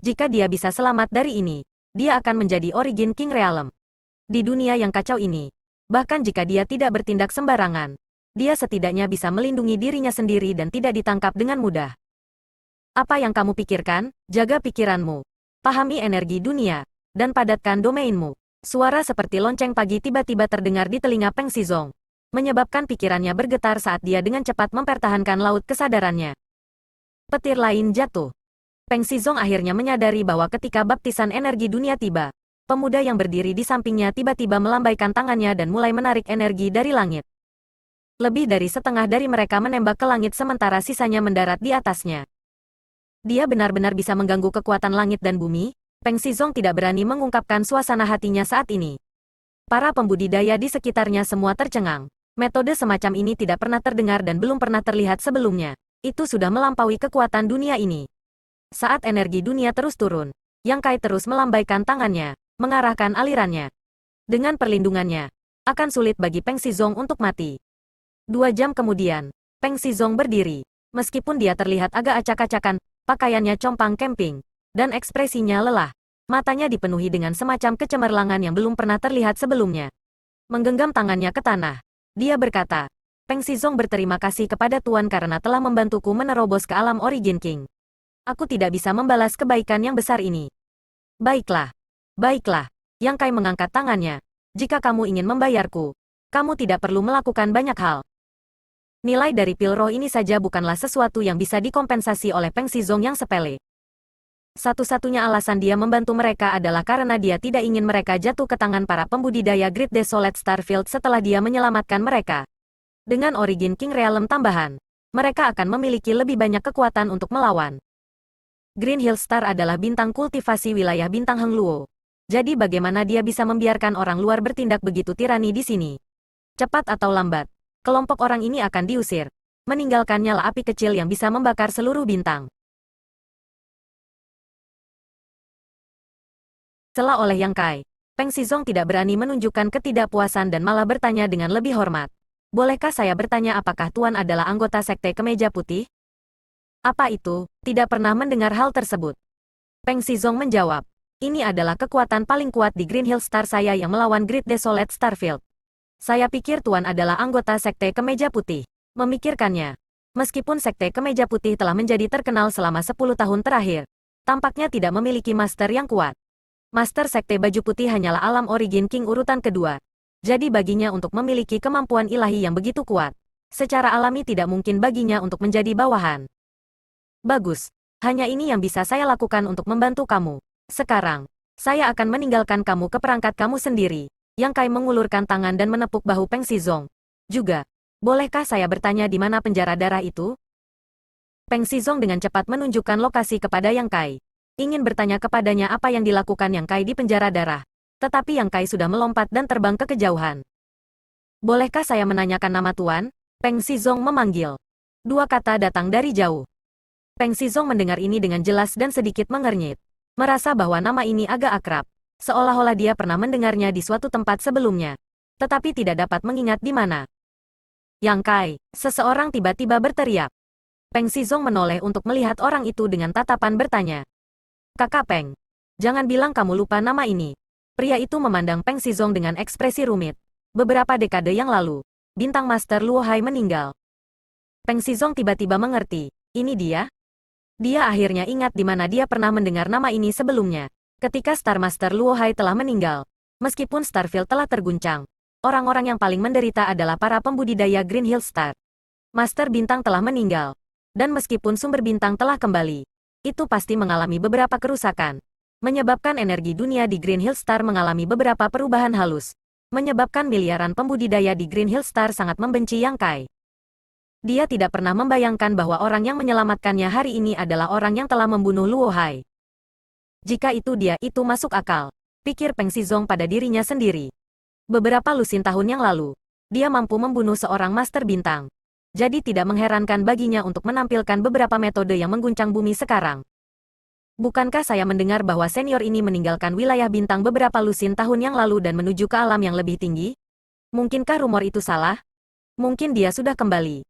Jika dia bisa selamat dari ini, dia akan menjadi Origin King Realm. Di dunia yang kacau ini, bahkan jika dia tidak bertindak sembarangan, dia setidaknya bisa melindungi dirinya sendiri dan tidak ditangkap dengan mudah. Apa yang kamu pikirkan? Jaga pikiranmu. Pahami energi dunia, dan padatkan domainmu. Suara seperti lonceng pagi tiba-tiba terdengar di telinga Peng Xizong, menyebabkan pikirannya bergetar saat dia dengan cepat mempertahankan laut kesadarannya. Petir lain jatuh. Peng Xizong akhirnya menyadari bahwa ketika baptisan energi dunia tiba, pemuda yang berdiri di sampingnya tiba-tiba melambaikan tangannya dan mulai menarik energi dari langit. Lebih dari setengah dari mereka menembak ke langit sementara sisanya mendarat di atasnya. Dia benar-benar bisa mengganggu kekuatan langit dan bumi. Peng Xizong tidak berani mengungkapkan suasana hatinya saat ini. Para pembudidaya di sekitarnya semua tercengang. Metode semacam ini tidak pernah terdengar dan belum pernah terlihat sebelumnya. Itu sudah melampaui kekuatan dunia ini. Saat energi dunia terus turun, Yang Kai terus melambaikan tangannya, mengarahkan alirannya. Dengan perlindungannya, akan sulit bagi Peng Xizong untuk mati. 2 jam kemudian, Peng Xizong berdiri. Meskipun dia terlihat agak acak-acakan, pakaiannya compang camping, dan ekspresinya lelah. Matanya dipenuhi dengan semacam kecemerlangan yang belum pernah terlihat sebelumnya. Menggenggam tangannya ke tanah, dia berkata, Peng Xizong berterima kasih kepada Tuan karena telah membantuku menerobos ke alam Origin King. Aku tidak bisa membalas kebaikan yang besar ini. Baiklah. Baiklah. Yang Kai mengangkat tangannya. Jika kamu ingin membayarku, kamu tidak perlu melakukan banyak hal. Nilai dari pil roh ini saja bukanlah sesuatu yang bisa dikompensasi oleh Peng Xizong yang sepele. Satu-satunya alasan dia membantu mereka adalah karena dia tidak ingin mereka jatuh ke tangan para pembudidaya Great Desolate Starfield setelah dia menyelamatkan mereka. Dengan Origin King Realm tambahan, mereka akan memiliki lebih banyak kekuatan untuk melawan. Green Hill Star adalah bintang kultivasi wilayah bintang Heng Luo. Jadi bagaimana dia bisa membiarkan orang luar bertindak begitu tirani di sini? Cepat atau lambat, kelompok orang ini akan diusir, meninggalkan nyala api kecil yang bisa membakar seluruh bintang. Sela oleh Yang Kai, Peng Xizong tidak berani menunjukkan ketidakpuasan dan malah bertanya dengan lebih hormat. Bolehkah saya bertanya apakah Tuan adalah anggota Sekte Kemeja Putih? Apa itu? Tidak pernah mendengar hal tersebut. Peng Xizong menjawab, ini adalah kekuatan paling kuat di Green Hill Star saya yang melawan Great Desolate Starfield. Saya pikir Tuan adalah anggota Sekte Kemeja Putih. Memikirkannya, meskipun Sekte Kemeja Putih telah menjadi terkenal selama 10 tahun terakhir, tampaknya tidak memiliki master yang kuat. Master Sekte Baju Putih hanyalah alam Origin King urutan kedua. Jadi baginya untuk memiliki kemampuan ilahi yang begitu kuat, secara alami tidak mungkin baginya untuk menjadi bawahan. Bagus, hanya ini yang bisa saya lakukan untuk membantu kamu. Sekarang, saya akan meninggalkan kamu ke perangkat kamu sendiri. Yang Kai mengulurkan tangan dan menepuk bahu Peng Xizong. Juga, bolehkah saya bertanya di mana penjara darah itu? Peng Xizong dengan cepat menunjukkan lokasi kepada Yang Kai. Ingin bertanya kepadanya apa yang dilakukan Yang Kai di penjara darah. Tetapi Yang Kai sudah melompat dan terbang ke kejauhan. Bolehkah saya menanyakan nama Tuan? Peng Xizong memanggil. Dua kata datang dari jauh. Peng Xizong mendengar ini dengan jelas dan sedikit mengernyit. Merasa bahwa nama ini agak akrab. Seolah-olah dia pernah mendengarnya di suatu tempat sebelumnya. Tetapi tidak dapat mengingat di mana. Yang Kai, seseorang tiba-tiba berteriak. Peng Xizong menoleh untuk melihat orang itu dengan tatapan bertanya. Kakak Peng, jangan bilang kamu lupa nama ini. Pria itu memandang Peng Xizong dengan ekspresi rumit. Beberapa dekade yang lalu, bintang Master Luo Hai meninggal. Peng Xizong tiba-tiba mengerti. Ini dia? Dia akhirnya ingat di mana dia pernah mendengar nama ini sebelumnya. Ketika Star Master Luo Hai telah meninggal, meskipun Starfield telah terguncang, orang-orang yang paling menderita adalah para pembudidaya Green Hill Star. Master Bintang telah meninggal. Dan meskipun sumber bintang telah kembali, itu pasti mengalami beberapa kerusakan, menyebabkan energi dunia di Green Hill Star mengalami beberapa perubahan halus, menyebabkan miliaran pembudidaya di Green Hill Star sangat membenci Yang Kai. Dia tidak pernah membayangkan bahwa orang yang menyelamatkannya hari ini adalah orang yang telah membunuh Luo Hai. Jika itu dia, itu masuk akal, pikir Peng Xizong pada dirinya sendiri. Beberapa lusin tahun yang lalu, dia mampu membunuh seorang Master Bintang. Jadi tidak mengherankan baginya untuk menampilkan beberapa metode yang mengguncang bumi sekarang. Bukankah saya mendengar bahwa senior ini meninggalkan wilayah bintang beberapa lusin tahun yang lalu dan menuju ke alam yang lebih tinggi? Mungkinkah rumor itu salah? Mungkin dia sudah kembali.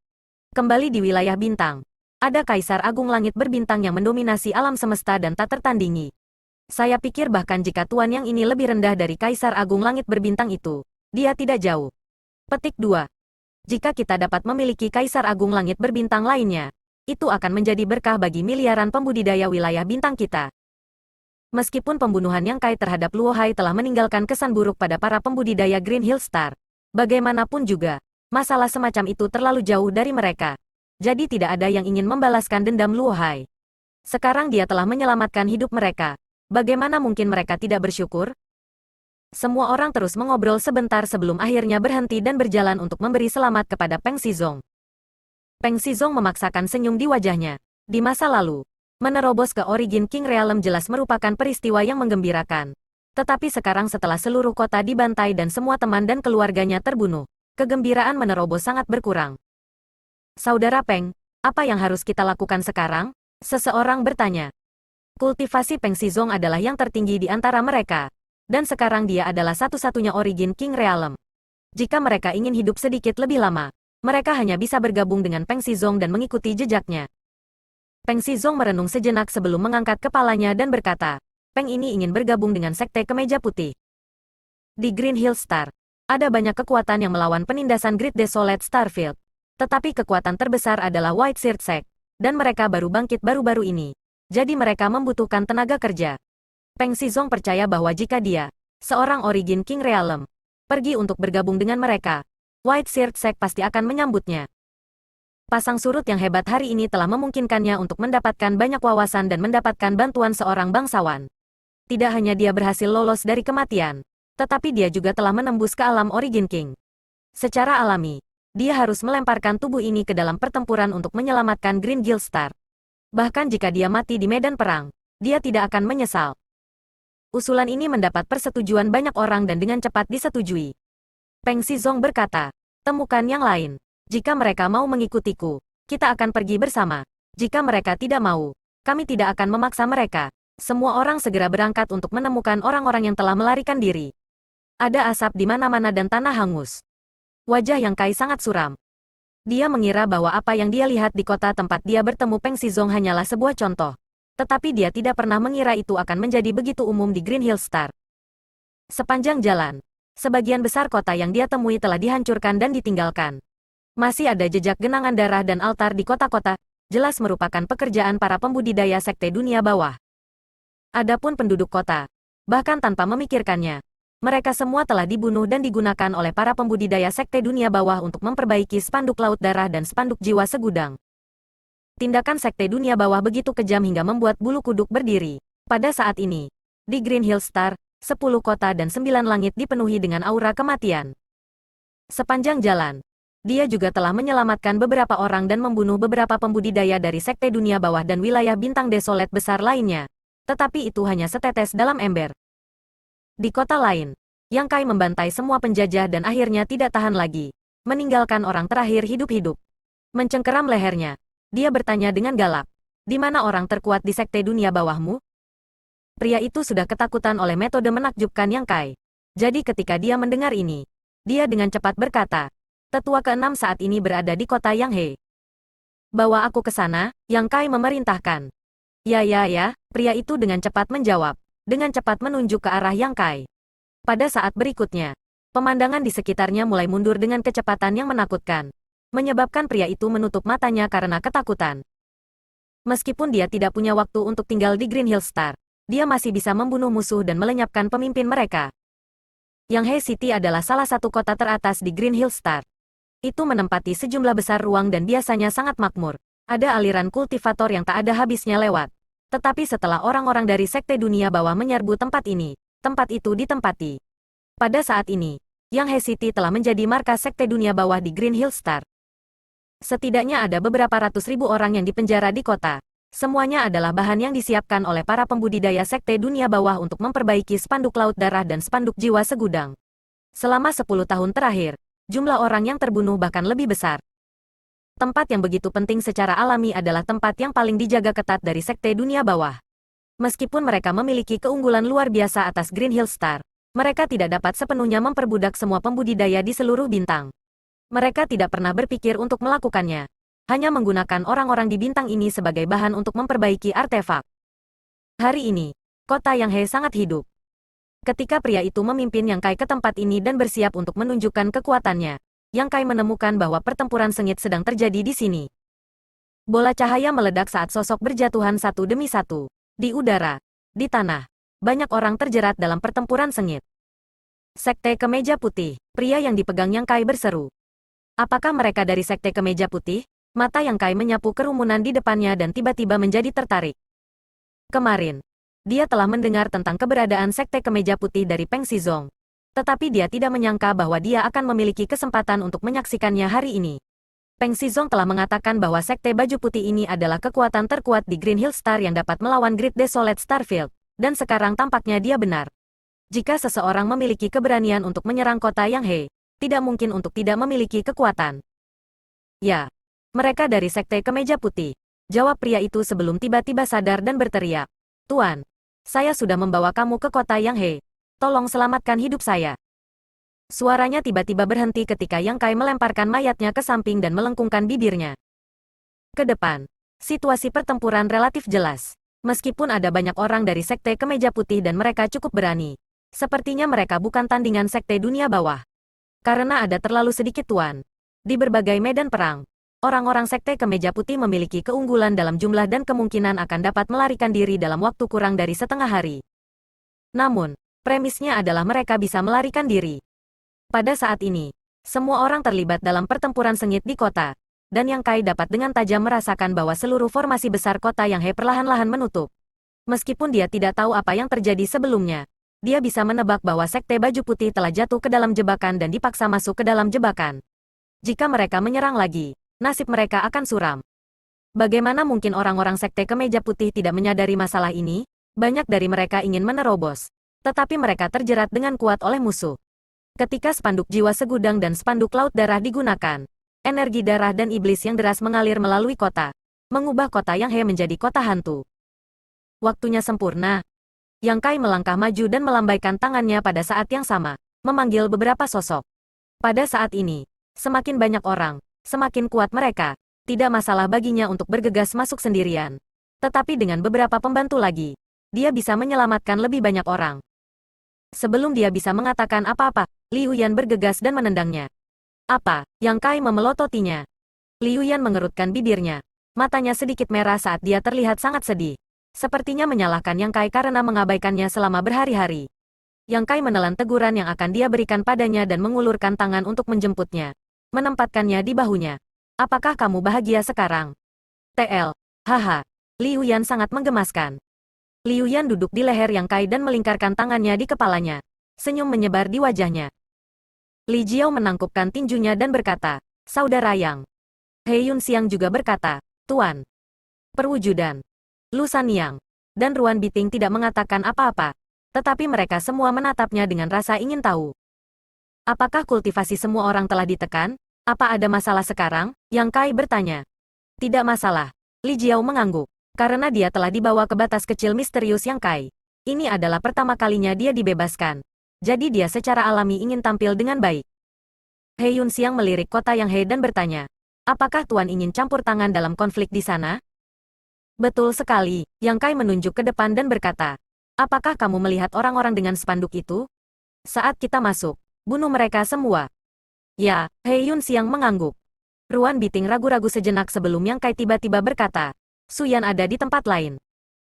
Kembali di wilayah bintang. Ada Kaisar Agung Langit Berbintang yang mendominasi alam semesta dan tak tertandingi. Saya pikir bahkan jika Tuan yang ini lebih rendah dari Kaisar Agung Langit Berbintang itu, dia tidak jauh. Petik 2. Jika kita dapat memiliki Kaisar Agung Langit Berbintang lainnya, itu akan menjadi berkah bagi miliaran pembudidaya wilayah bintang kita. Meskipun pembunuhan Yang Kai terhadap Luo Hai telah meninggalkan kesan buruk pada para pembudidaya Green Hill Star, bagaimanapun juga, masalah semacam itu terlalu jauh dari mereka. Jadi tidak ada yang ingin membalaskan dendam Luo Hai. Sekarang dia telah menyelamatkan hidup mereka. Bagaimana mungkin mereka tidak bersyukur? Semua orang terus mengobrol sebentar sebelum akhirnya berhenti dan berjalan untuk memberi selamat kepada Peng Xizong. Peng Xizong memaksakan senyum di wajahnya. Di masa lalu, menerobos ke Origin King Realm jelas merupakan peristiwa yang menggembirakan. Tetapi sekarang setelah seluruh kota dibantai dan semua teman dan keluarganya terbunuh, kegembiraan menerobos sangat berkurang. Saudara Peng, apa yang harus kita lakukan sekarang? Seseorang bertanya. Kultivasi Peng Xizong adalah yang tertinggi di antara mereka. Dan sekarang dia adalah satu-satunya Origin King Realm. Jika mereka ingin hidup sedikit lebih lama, mereka hanya bisa bergabung dengan Peng Xizong dan mengikuti jejaknya. Peng Xizong merenung sejenak sebelum mengangkat kepalanya dan berkata, Peng ini ingin bergabung dengan Sekte Kemeja Putih. Di Green Hill Star, ada banyak kekuatan yang melawan penindasan Great Desolate Starfield. Tetapi kekuatan terbesar adalah White Shirt Sect, dan mereka baru bangkit baru-baru ini. Jadi mereka membutuhkan tenaga kerja. Peng Xizong percaya bahwa jika dia, seorang Origin King Realm, pergi untuk bergabung dengan mereka, White Shirt Sect pasti akan menyambutnya. Pasang surut yang hebat hari ini telah memungkinkannya untuk mendapatkan banyak wawasan dan mendapatkan bantuan seorang bangsawan. Tidak hanya dia berhasil lolos dari kematian, tetapi dia juga telah menembus ke alam Origin King. Secara alami, dia harus melemparkan tubuh ini ke dalam pertempuran untuk menyelamatkan Green Guild Star. Bahkan jika dia mati di medan perang, dia tidak akan menyesal. Usulan ini mendapat persetujuan banyak orang dan dengan cepat disetujui. Peng Xizong berkata, temukan yang lain. Jika mereka mau mengikutiku, kita akan pergi bersama. Jika mereka tidak mau, kami tidak akan memaksa mereka. Semua orang segera berangkat untuk menemukan orang-orang yang telah melarikan diri. Ada asap di mana-mana dan tanah hangus. Wajah Yang Kai sangat suram. Dia mengira bahwa apa yang dia lihat di kota tempat dia bertemu Peng Xizong hanyalah sebuah contoh. Tetapi dia tidak pernah mengira itu akan menjadi begitu umum di Green Hill Star. Sepanjang jalan, sebagian besar kota yang dia temui telah dihancurkan dan ditinggalkan. Masih ada jejak genangan darah dan altar di kota-kota, jelas merupakan pekerjaan para pembudidaya sekte dunia bawah. Adapun penduduk kota, bahkan tanpa memikirkannya, mereka semua telah dibunuh dan digunakan oleh para pembudidaya sekte dunia bawah untuk memperbaiki spanduk laut darah dan spanduk jiwa segudang. Tindakan sekte dunia bawah begitu kejam hingga membuat bulu kuduk berdiri. Pada saat ini, di Green Hill Star, 10 kota dan 9 langit dipenuhi dengan aura kematian. Sepanjang jalan, dia juga telah menyelamatkan beberapa orang dan membunuh beberapa pembudidaya dari sekte dunia bawah dan wilayah bintang desolet besar lainnya. Tetapi itu hanya setetes dalam ember. Di kota lain, Yang Kai membantai semua penjajah dan akhirnya tidak tahan lagi, meninggalkan orang terakhir hidup-hidup. Mencengkeram lehernya, dia bertanya dengan galak, di mana orang terkuat di sekte dunia bawahmu? Pria itu sudah ketakutan oleh metode menakjubkan Yang Kai. Jadi ketika dia mendengar ini, dia dengan cepat berkata, tetua ke-6 saat ini berada di kota Yang He. Bawa aku ke sana, Yang Kai memerintahkan. Ya, pria itu dengan cepat menjawab, dengan cepat menunjuk ke arah Yang Kai. Pada saat berikutnya, pemandangan di sekitarnya mulai mundur dengan kecepatan yang menakutkan, menyebabkan pria itu menutup matanya karena ketakutan. Meskipun dia tidak punya waktu untuk tinggal di Green Hill Star, dia masih bisa membunuh musuh dan melenyapkan pemimpin mereka. Yang He City adalah salah satu kota teratas di Green Hill Star. Itu menempati sejumlah besar ruang dan biasanya sangat makmur. Ada aliran kultivator yang tak ada habisnya lewat. Tetapi setelah orang-orang dari sekte dunia bawah menyerbu tempat ini, tempat itu ditempati. Pada saat ini, Yang He City telah menjadi markas sekte dunia bawah di Green Hill Star. Setidaknya ada beberapa ratus ribu orang yang dipenjara di kota. Semuanya adalah bahan yang disiapkan oleh para pembudidaya sekte dunia bawah untuk memperbaiki spanduk laut darah dan spanduk jiwa segudang. Selama 10 tahun terakhir, jumlah orang yang terbunuh bahkan lebih besar. Tempat yang begitu penting secara alami adalah tempat yang paling dijaga ketat dari sekte dunia bawah. Meskipun mereka memiliki keunggulan luar biasa atas Green Hill Star, mereka tidak dapat sepenuhnya memperbudak semua pembudidaya di seluruh bintang. Mereka tidak pernah berpikir untuk melakukannya. Hanya menggunakan orang-orang di bintang ini sebagai bahan untuk memperbaiki artefak. Hari ini, kota Yang He sangat hidup. Ketika pria itu memimpin Yang Kai ke tempat ini dan bersiap untuk menunjukkan kekuatannya, Yang Kai menemukan bahwa pertempuran sengit sedang terjadi di sini. Bola cahaya meledak saat sosok berjatuhan satu demi satu. Di udara, di tanah, banyak orang terjerat dalam pertempuran sengit. Sekte Kemeja Putih, pria yang dipegang Yang Kai berseru. Apakah mereka dari Sekte Kemeja Putih? Mata Yang Kai menyapu kerumunan di depannya dan tiba-tiba menjadi tertarik. Kemarin, dia telah mendengar tentang keberadaan Sekte Kemeja Putih dari Peng Xizong. Tetapi dia tidak menyangka bahwa dia akan memiliki kesempatan untuk menyaksikannya hari ini. Peng Xizong telah mengatakan bahwa Sekte Baju Putih ini adalah kekuatan terkuat di Green Hill Star yang dapat melawan Great Desolate Starfield, dan sekarang tampaknya dia benar. Jika seseorang memiliki keberanian untuk menyerang kota Yang He, tidak mungkin untuk tidak memiliki kekuatan. Ya, mereka dari Sekte Kemeja Putih, jawab pria itu sebelum tiba-tiba sadar dan berteriak. Tuan, saya sudah membawa kamu ke kota Yang He. Tolong selamatkan hidup saya. Suaranya tiba-tiba berhenti ketika Yang Kai melemparkan mayatnya ke samping dan melengkungkan bibirnya. Ke depan, situasi pertempuran relatif jelas. Meskipun ada banyak orang dari Sekte Kemeja Putih dan mereka cukup berani, sepertinya mereka bukan tandingan Sekte dunia bawah. Karena ada terlalu sedikit tuan. Di berbagai medan perang, Orang-orang Sekte Kemeja Putih memiliki keunggulan dalam jumlah dan kemungkinan akan dapat melarikan diri dalam waktu kurang dari setengah hari. Namun, premisnya adalah mereka bisa melarikan diri. Pada saat ini, semua orang terlibat dalam pertempuran sengit di kota, dan Yang Kai dapat dengan tajam merasakan bahwa seluruh formasi besar kota Yang He perlahan-lahan menutup. Meskipun dia tidak tahu apa yang terjadi sebelumnya, dia bisa menebak bahwa Sekte Baju Putih telah jatuh ke dalam jebakan dan dipaksa masuk ke dalam jebakan. Jika mereka menyerang lagi, nasib mereka akan suram. Bagaimana mungkin orang-orang Sekte Kemeja Putih tidak menyadari masalah ini? Banyak dari mereka ingin menerobos, tetapi mereka terjerat dengan kuat oleh musuh. Ketika spanduk jiwa segudang dan spanduk laut darah digunakan, energi darah dan iblis yang deras mengalir melalui kota, mengubah kota Yang He menjadi kota hantu. Waktunya sempurna. Yang Kai melangkah maju dan melambaikan tangannya pada saat yang sama, memanggil beberapa sosok. Pada saat ini, semakin banyak orang, semakin kuat mereka. Tidak masalah baginya untuk bergegas masuk sendirian. Tetapi dengan beberapa pembantu lagi, dia bisa menyelamatkan lebih banyak orang. Sebelum dia bisa mengatakan apa-apa, Liu Yan bergegas dan menendangnya. Apa? Yang Kai memelototinya. Liu Yan mengerutkan bibirnya. Matanya sedikit merah saat dia terlihat sangat sedih. Sepertinya menyalahkan Yang Kai karena mengabaikannya selama berhari-hari. Yang Kai menelan teguran yang akan dia berikan padanya dan mengulurkan tangan untuk menjemputnya. Menempatkannya di bahunya. Apakah kamu bahagia sekarang? TL. Haha. Liu Yan sangat menggemaskan. Liu Yan duduk di leher Yang Kai dan melingkarkan tangannya di kepalanya. Senyum menyebar di wajahnya. Li Jiao menangkupkan tinjunya dan berkata, Saudara Yang. He Yun Xiang juga berkata, Tuan. Perwujudan. Lu Sanyang dan Ruan Biting tidak mengatakan apa-apa, tetapi mereka semua menatapnya dengan rasa ingin tahu. Apakah kultivasi semua orang telah ditekan? Apa ada masalah sekarang? Yang Kai bertanya. Tidak masalah. Li Jiao mengangguk, karena dia telah dibawa ke batas kecil misterius Yang Kai. Ini adalah pertama kalinya dia dibebaskan. Jadi dia secara alami ingin tampil dengan baik. He Yun Xiang melirik kota Yang He dan bertanya, apakah Tuan ingin campur tangan dalam konflik di sana? Betul sekali, Yang Kai menunjuk ke depan dan berkata, apakah kamu melihat orang-orang dengan spanduk itu? Saat kita masuk, bunuh mereka semua. Ya, He Yun Xiang mengangguk. Ruan Biting ragu-ragu sejenak sebelum Yang Kai tiba-tiba berkata, Suyan ada di tempat lain.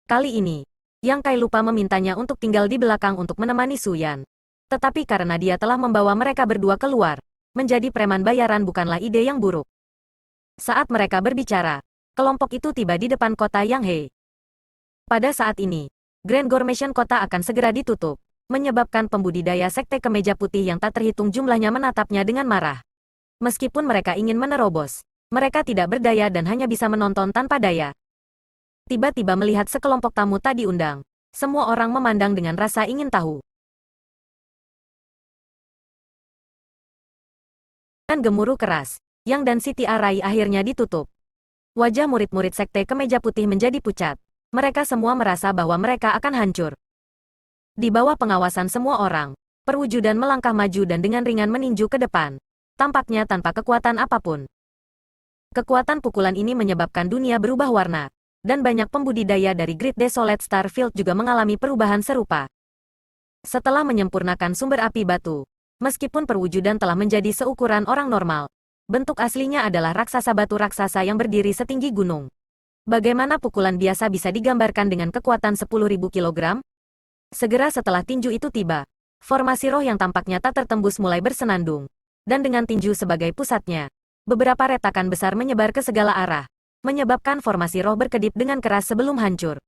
Kali ini, Yang Kai lupa memintanya untuk tinggal di belakang untuk menemani Suyan. Tetapi karena dia telah membawa mereka berdua keluar, menjadi preman bayaran bukanlah ide yang buruk. Saat mereka berbicara, kelompok itu tiba di depan kota Yang He. Pada saat ini, Grand Gormation kota akan segera ditutup, menyebabkan pembudidaya Sekte Kemeja Putih yang tak terhitung jumlahnya menatapnya dengan marah. Meskipun mereka ingin menerobos, mereka tidak berdaya dan hanya bisa menonton tanpa daya. Tiba-tiba melihat sekelompok tamu tak diundang, semua orang memandang dengan rasa ingin tahu. Dan gemuruh keras, Yang dan Siti Arai akhirnya ditutup. Wajah murid-murid Sekte Kemeja Putih menjadi pucat. Mereka semua merasa bahwa mereka akan hancur. Di bawah pengawasan semua orang, perwujudan melangkah maju dan dengan ringan meninju ke depan. Tampaknya tanpa kekuatan apapun. Kekuatan pukulan ini menyebabkan dunia berubah warna, dan banyak pembudidaya dari Great Desolate Starfield juga mengalami perubahan serupa. Setelah menyempurnakan sumber api batu, meskipun perwujudan telah menjadi seukuran orang normal, bentuk aslinya adalah raksasa batu raksasa yang berdiri setinggi gunung. Bagaimana pukulan biasa bisa digambarkan dengan kekuatan 10.000 kg? Segera setelah tinju itu tiba, formasi roh yang tampaknya tak tertembus mulai bersenandung. Dan dengan tinju sebagai pusatnya, beberapa retakan besar menyebar ke segala arah, menyebabkan formasi roh berkedip dengan keras sebelum hancur.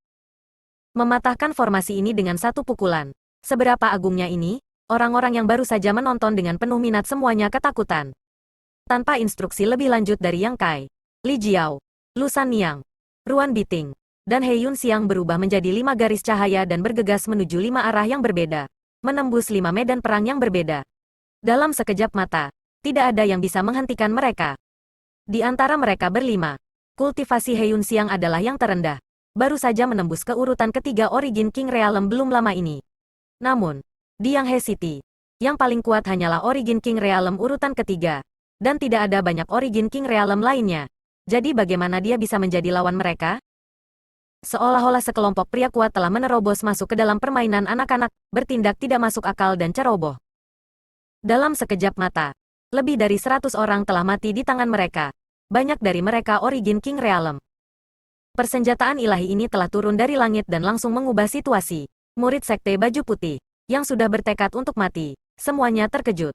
Mematahkan formasi ini dengan satu pukulan. Seberapa agungnya ini? Orang-orang yang baru saja menonton dengan penuh minat semuanya ketakutan. Tanpa instruksi lebih lanjut dari Yang Kai, Li Jiao, Lu Sanyang, Ruan Biting, dan He Yun Xiang berubah menjadi 5 garis cahaya dan bergegas menuju 5 arah yang berbeda, menembus 5 medan perang yang berbeda. Dalam sekejap mata, tidak ada yang bisa menghentikan mereka. Di antara mereka berlima, kultivasi He Yun Xiang adalah yang terendah, baru saja menembus ke urutan ketiga Origin King Realm belum lama ini. Namun, di Yang He City, yang paling kuat hanyalah Origin King Realm urutan ketiga, dan tidak ada banyak Origin King Realm lainnya. Jadi bagaimana dia bisa menjadi lawan mereka? Seolah-olah sekelompok pria kuat telah menerobos masuk ke dalam permainan anak-anak, bertindak tidak masuk akal dan ceroboh. Dalam sekejap mata, lebih dari 100 orang telah mati di tangan mereka. banyak dari mereka origin King Realm. Persenjataan ilahi ini telah turun dari langit dan langsung mengubah situasi. Murid Sekte Baju Putih, yang sudah bertekad untuk mati, semuanya terkejut.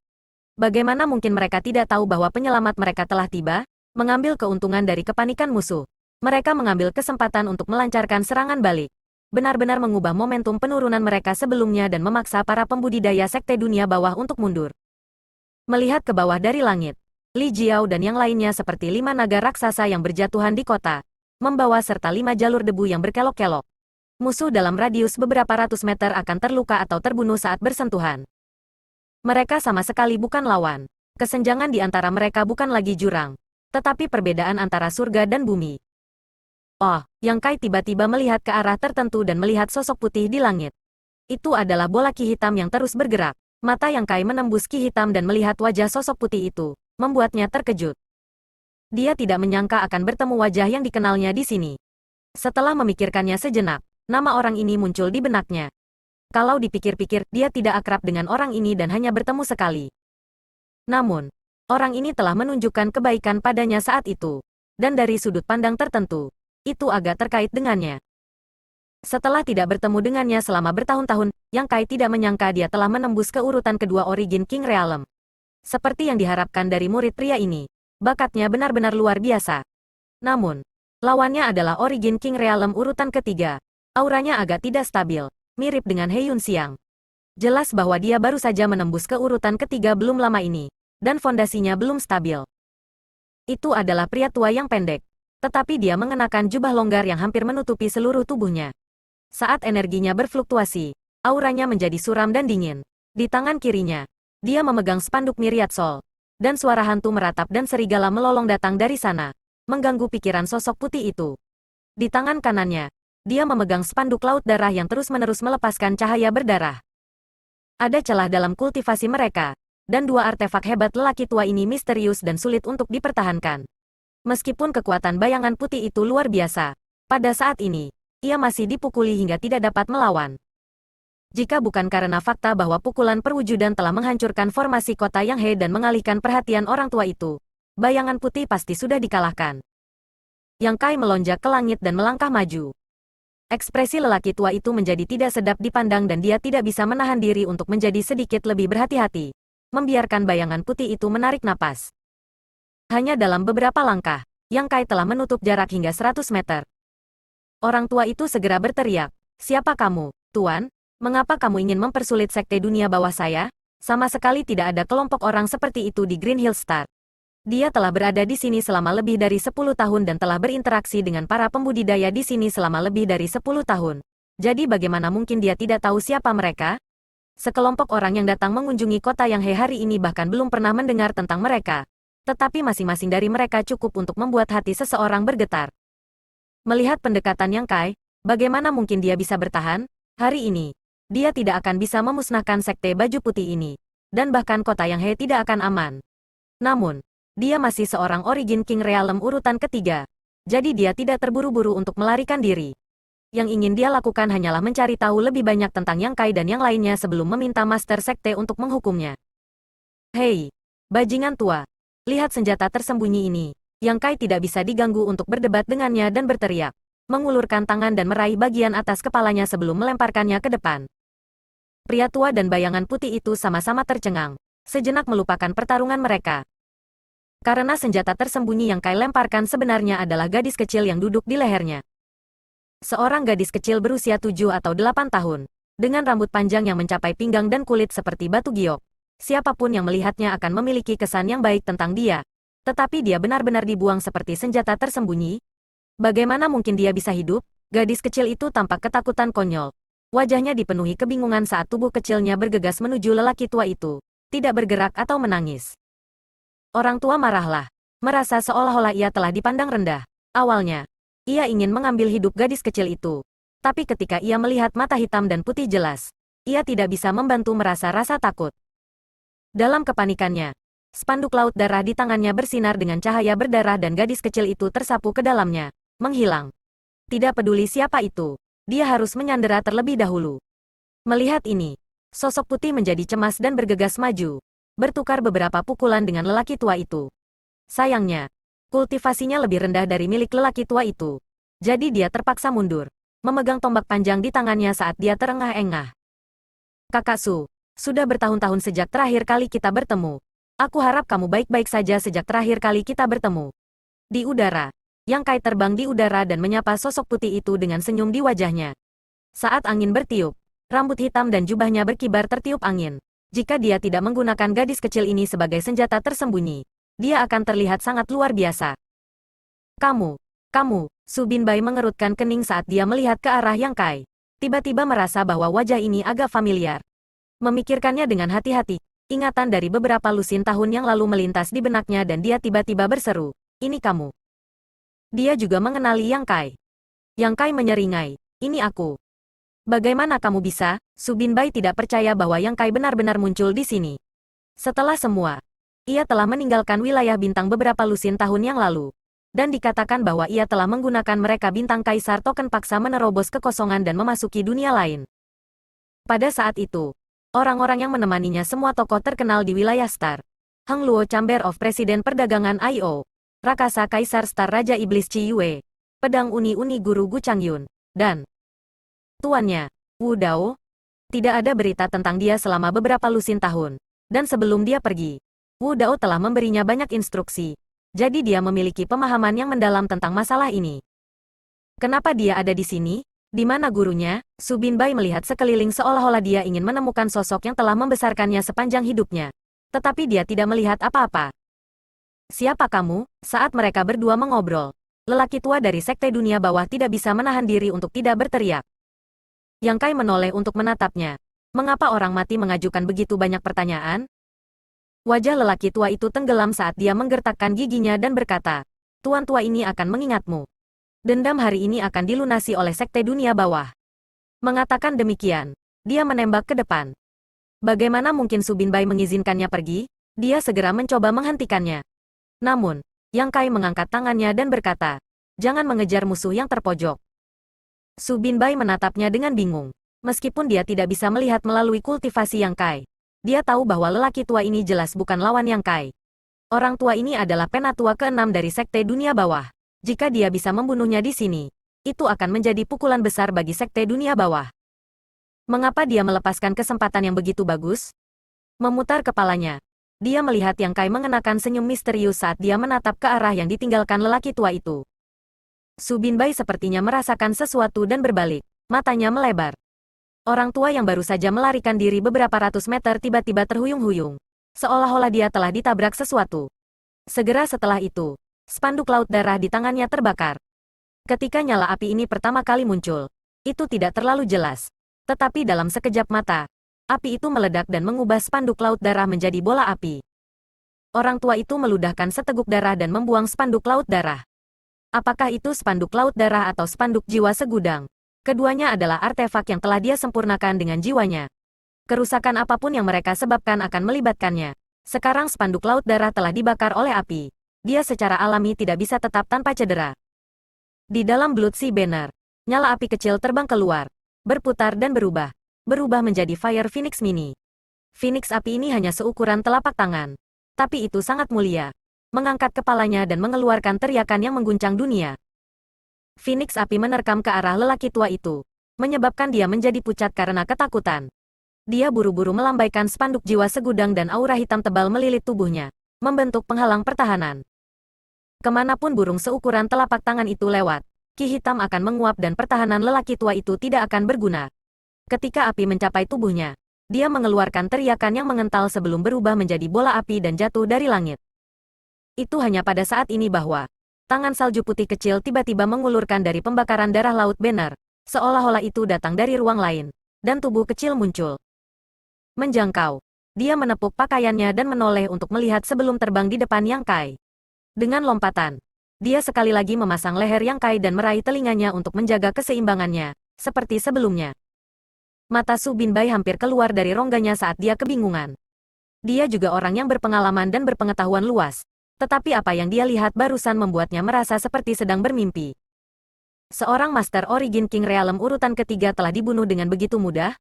Bagaimana mungkin mereka tidak tahu bahwa penyelamat mereka telah tiba? Mengambil keuntungan dari kepanikan musuh, mereka mengambil kesempatan untuk melancarkan serangan balik. Benar-benar mengubah momentum penurunan mereka sebelumnya dan memaksa para pembudidaya Sekte Dunia Bawah untuk mundur. Melihat ke bawah dari langit, Li Jiao dan yang lainnya seperti 5 naga raksasa yang berjatuhan di kota, membawa serta 5 jalur debu yang berkelok-kelok. Musuh dalam radius beberapa ratus meter akan terluka atau terbunuh saat bersentuhan. Mereka sama sekali bukan lawan. Kesenjangan di antara mereka bukan lagi jurang, tetapi perbedaan antara surga dan bumi. Oh, Yang Kai tiba-tiba melihat ke arah tertentu dan melihat sosok putih di langit. Itu adalah bola ki hitam yang terus bergerak. Mata Yang Kai menembus ki hitam dan melihat wajah sosok putih itu, membuatnya terkejut. Dia tidak menyangka akan bertemu wajah yang dikenalnya di sini. Setelah memikirkannya sejenak, nama orang ini muncul di benaknya. Kalau dipikir-pikir, dia tidak akrab dengan orang ini dan hanya bertemu sekali. Namun, orang ini telah menunjukkan kebaikan padanya saat itu. Dan dari sudut pandang tertentu, itu agak terkait dengannya. Setelah tidak bertemu dengannya selama bertahun-tahun, Yang Kai tidak menyangka dia telah menembus ke urutan kedua origin King Realm. Seperti yang diharapkan dari murid pria ini, bakatnya benar-benar luar biasa. Namun, lawannya adalah origin King Realm urutan ketiga. Auranya agak tidak stabil, mirip dengan He Yunxiang. Jelas bahwa dia baru saja menembus ke urutan ketiga belum lama ini, dan fondasinya belum stabil. Itu adalah pria tua yang pendek, tetapi dia mengenakan jubah longgar yang hampir menutupi seluruh tubuhnya. Saat energinya berfluktuasi, auranya menjadi suram dan dingin. Di tangan kirinya, dia memegang spanduk Myriad Soul, dan suara hantu meratap dan serigala melolong datang dari sana, mengganggu pikiran sosok putih itu. Di tangan kanannya, dia memegang spanduk laut darah yang terus-menerus melepaskan cahaya berdarah. Ada celah dalam kultivasi mereka, dan 2 artefak hebat lelaki tua ini misterius dan sulit untuk dipertahankan. Meskipun kekuatan bayangan putih itu luar biasa, pada saat ini, ia masih dipukuli hingga tidak dapat melawan. Jika bukan karena fakta bahwa pukulan perwujudan telah menghancurkan formasi kota Yang He dan mengalihkan perhatian orang tua itu, bayangan putih pasti sudah dikalahkan. Yang Kai melonjak ke langit dan melangkah maju. Ekspresi lelaki tua itu menjadi tidak sedap dipandang dan dia tidak bisa menahan diri untuk menjadi sedikit lebih berhati-hati, membiarkan bayangan putih itu menarik napas. Hanya dalam beberapa langkah, Yang Kai telah menutup jarak hingga 100 meter. Orang tua itu segera berteriak, "Siapa kamu, Tuan? Mengapa kamu ingin mempersulit sekte dunia bawah saya? Sama sekali tidak ada kelompok orang seperti itu di Green Hill Star. Dia telah berada di sini selama lebih dari 10 tahun dan telah berinteraksi dengan para pembudidaya di sini selama lebih dari 10 tahun. Jadi bagaimana mungkin dia tidak tahu siapa mereka? Sekelompok orang yang datang mengunjungi kota Yang He hari ini bahkan belum pernah mendengar tentang mereka. Tetapi masing-masing dari mereka cukup untuk membuat hati seseorang bergetar. Melihat pendekatan Yang Kai, bagaimana mungkin dia bisa bertahan? Hari ini, dia tidak akan bisa memusnahkan sekte baju putih ini. Dan bahkan kota Yang He tidak akan aman. Namun, dia masih seorang origin King Realm urutan ketiga. Jadi dia tidak terburu-buru untuk melarikan diri. Yang ingin dia lakukan hanyalah mencari tahu lebih banyak tentang Yang Kai dan yang lainnya sebelum meminta Master Sekte untuk menghukumnya. Hei, bajingan tua. Lihat senjata tersembunyi ini. Yang Kai tidak bisa diganggu untuk berdebat dengannya dan berteriak. Mengulurkan tangan dan meraih bagian atas kepalanya sebelum melemparkannya ke depan. Pria tua dan bayangan putih itu sama-sama tercengang. Sejenak melupakan pertarungan mereka. Karena senjata tersembunyi yang Kai lemparkan sebenarnya adalah gadis kecil yang duduk di lehernya. Seorang gadis kecil berusia 7 atau 8 tahun, dengan rambut panjang yang mencapai pinggang dan kulit seperti batu giok. Siapapun yang melihatnya akan memiliki kesan yang baik tentang dia. Tetapi dia benar-benar dibuang seperti senjata tersembunyi. Bagaimana mungkin dia bisa hidup? Gadis kecil itu tampak ketakutan konyol. Wajahnya dipenuhi kebingungan saat tubuh kecilnya bergegas menuju lelaki tua itu, tidak bergerak atau menangis. Orang tua marahlah, merasa seolah-olah ia telah dipandang rendah. Awalnya, ia ingin mengambil hidup gadis kecil itu. Tapi ketika ia melihat mata hitam dan putih jelas, ia tidak bisa membantu merasa rasa takut. Dalam kepanikannya, spanduk laut darah di tangannya bersinar dengan cahaya berdarah dan gadis kecil itu tersapu ke dalamnya, menghilang. Tidak peduli siapa itu, dia harus menyandera terlebih dahulu. Melihat ini, sosok putih menjadi cemas dan bergegas maju. Bertukar beberapa pukulan dengan lelaki tua itu. Sayangnya, Kultivasinya lebih rendah dari milik lelaki tua itu. Jadi dia terpaksa mundur, memegang tombak panjang di tangannya saat dia terengah-engah. Kakak Su, sudah bertahun-tahun sejak terakhir kali kita bertemu. Aku harap kamu baik-baik saja sejak terakhir kali kita bertemu. Di udara, Yang Kai terbang di udara dan menyapa sosok putih itu dengan senyum di wajahnya. Saat angin bertiup, rambut hitam dan jubahnya berkibar tertiup angin. Jika dia tidak menggunakan gadis kecil ini sebagai senjata tersembunyi, dia akan terlihat sangat luar biasa. Kamu, Su Binbai mengerutkan kening saat dia melihat ke arah Yang Kai. Tiba-tiba merasa bahwa wajah ini agak familiar. Memikirkannya dengan hati-hati, ingatan dari beberapa lusin tahun yang lalu melintas di benaknya dan dia tiba-tiba berseru, "Ini kamu." Dia juga mengenali Yang Kai. Yang Kai menyeringai, "Ini aku." "Bagaimana kamu bisa?" Su Binbai tidak percaya bahwa Yang Kai benar-benar muncul di sini. Setelah semua, ia telah meninggalkan wilayah bintang beberapa lusin tahun yang lalu. Dan dikatakan bahwa ia telah menggunakan mereka bintang kaisar token paksa menerobos kekosongan dan memasuki dunia lain. Pada saat itu, orang-orang yang menemaninya semua tokoh terkenal di wilayah Star. Heng Luo Chamber of Presiden Perdagangan I.O. Rakasa Kaisar Star Raja Iblis Chi Yue. Pedang Uni-Uni Guru Gu Changyun. Dan tuannya, Wu Dao. Tidak ada berita tentang dia selama beberapa lusin tahun. Dan sebelum dia pergi, Wu Dao telah memberinya banyak instruksi. Jadi dia memiliki pemahaman yang mendalam tentang masalah ini. Kenapa dia ada di sini? Di mana gurunya? Su Binbai melihat sekeliling seolah-olah dia ingin menemukan sosok yang telah membesarkannya sepanjang hidupnya. Tetapi dia tidak melihat apa-apa. "Siapa kamu?" Saat mereka berdua mengobrol, lelaki tua dari Sekte Dunia Bawah tidak bisa menahan diri untuk tidak berteriak. Yang Kai menoleh untuk menatapnya. Mengapa orang mati mengajukan begitu banyak pertanyaan? Wajah lelaki tua itu tenggelam saat dia menggertakkan giginya dan berkata, "Tuan tua ini akan mengingatmu. Dendam hari ini akan dilunasi oleh Sekte Dunia Bawah." Mengatakan demikian, dia menembak ke depan. Bagaimana mungkin Su Binbai mengizinkannya pergi? Dia segera mencoba menghentikannya. Namun, Yang Kai mengangkat tangannya dan berkata, "Jangan mengejar musuh yang terpojok." Su Binbai menatapnya dengan bingung. Meskipun dia tidak bisa melihat melalui kultivasi Yang Kai, dia tahu bahwa lelaki tua ini jelas bukan lawan Yang Kai. Orang tua ini adalah penatua ke-6 dari Sekte Dunia Bawah. Jika dia bisa membunuhnya di sini, itu akan menjadi pukulan besar bagi Sekte Dunia Bawah. Mengapa dia melepaskan kesempatan yang begitu bagus? Memutar kepalanya, dia melihat Yang Kai mengenakan senyum misterius saat dia menatap ke arah yang ditinggalkan lelaki tua itu. Su Binbai sepertinya merasakan sesuatu dan berbalik, matanya melebar. Orang tua yang baru saja melarikan diri beberapa ratus meter tiba-tiba terhuyung-huyung. Seolah-olah dia telah ditabrak sesuatu. Segera setelah itu, spanduk laut darah di tangannya terbakar. Ketika nyala api ini pertama kali muncul, itu tidak terlalu jelas. Tetapi dalam sekejap mata, api itu meledak dan mengubah spanduk laut darah menjadi bola api. Orang tua itu meludahkan seteguk darah dan membuang spanduk laut darah. Apakah itu spanduk laut darah atau spanduk jiwa segudang? Keduanya adalah artefak yang telah dia sempurnakan dengan jiwanya. Kerusakan apapun yang mereka sebabkan akan melibatkannya. Sekarang spanduk laut darah telah dibakar oleh api. Dia secara alami tidak bisa tetap tanpa cedera. Di dalam Blood Sea Banner, nyala api kecil terbang keluar, berputar dan berubah menjadi Fire Phoenix Mini. Phoenix api ini hanya seukuran telapak tangan. Tapi itu sangat mulia. Mengangkat kepalanya dan mengeluarkan teriakan yang mengguncang dunia. Phoenix api menerkam ke arah lelaki tua itu, menyebabkan dia menjadi pucat karena ketakutan. Dia buru-buru melambaikan spanduk jiwa segudang dan aura hitam tebal melilit tubuhnya, membentuk penghalang pertahanan. Kemanapun burung seukuran telapak tangan itu lewat, ki hitam akan menguap dan pertahanan lelaki tua itu tidak akan berguna. Ketika api mencapai tubuhnya, dia mengeluarkan teriakan yang mengental sebelum berubah menjadi bola api dan jatuh dari langit. Itu hanya pada saat ini bahwa tangan salju putih kecil tiba-tiba mengulurkan dari pembakaran darah laut Banner, seolah-olah itu datang dari ruang lain, dan tubuh kecil muncul. Menjangkau. Dia menepuk pakaiannya dan menoleh untuk melihat sebelum terbang di depan Yang Kai. Dengan lompatan, dia sekali lagi memasang leher Yang Kai dan meraih telinganya untuk menjaga keseimbangannya, seperti sebelumnya. Mata Su Binbai hampir keluar dari rongganya saat dia kebingungan. Dia juga orang yang berpengalaman dan berpengetahuan luas. Tetapi apa yang dia lihat barusan membuatnya merasa seperti sedang bermimpi. Seorang Master Origin King Realm urutan ketiga telah dibunuh dengan begitu mudah?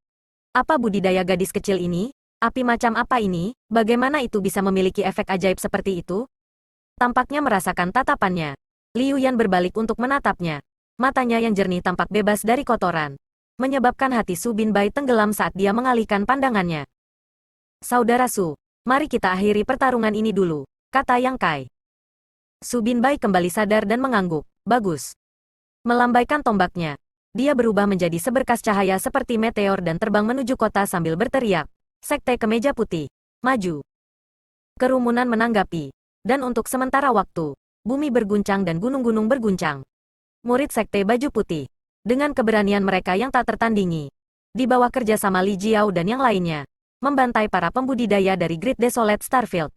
Apa budidaya gadis kecil ini? Api macam apa ini? Bagaimana itu bisa memiliki efek ajaib seperti itu? Tampaknya merasakan tatapannya. Liu Yan berbalik untuk menatapnya. Matanya yang jernih tampak bebas dari kotoran, menyebabkan hati Su Binbai tenggelam saat dia mengalihkan pandangannya. Saudara Su, mari kita akhiri pertarungan ini dulu, kata Yang Kai. Su Binbai kembali sadar dan mengangguk. Bagus. Melambaikan tombaknya, dia berubah menjadi seberkas cahaya seperti meteor dan terbang menuju kota sambil berteriak. Sekte Kemeja Putih, maju. Kerumunan menanggapi. Dan untuk sementara waktu, bumi berguncang dan gunung-gunung berguncang. Murid Sekte Baju Putih, dengan keberanian mereka yang tak tertandingi, di bawah kerjasama Li Jiao dan yang lainnya, membantai para pembudidaya dari Great Desolate Starfield.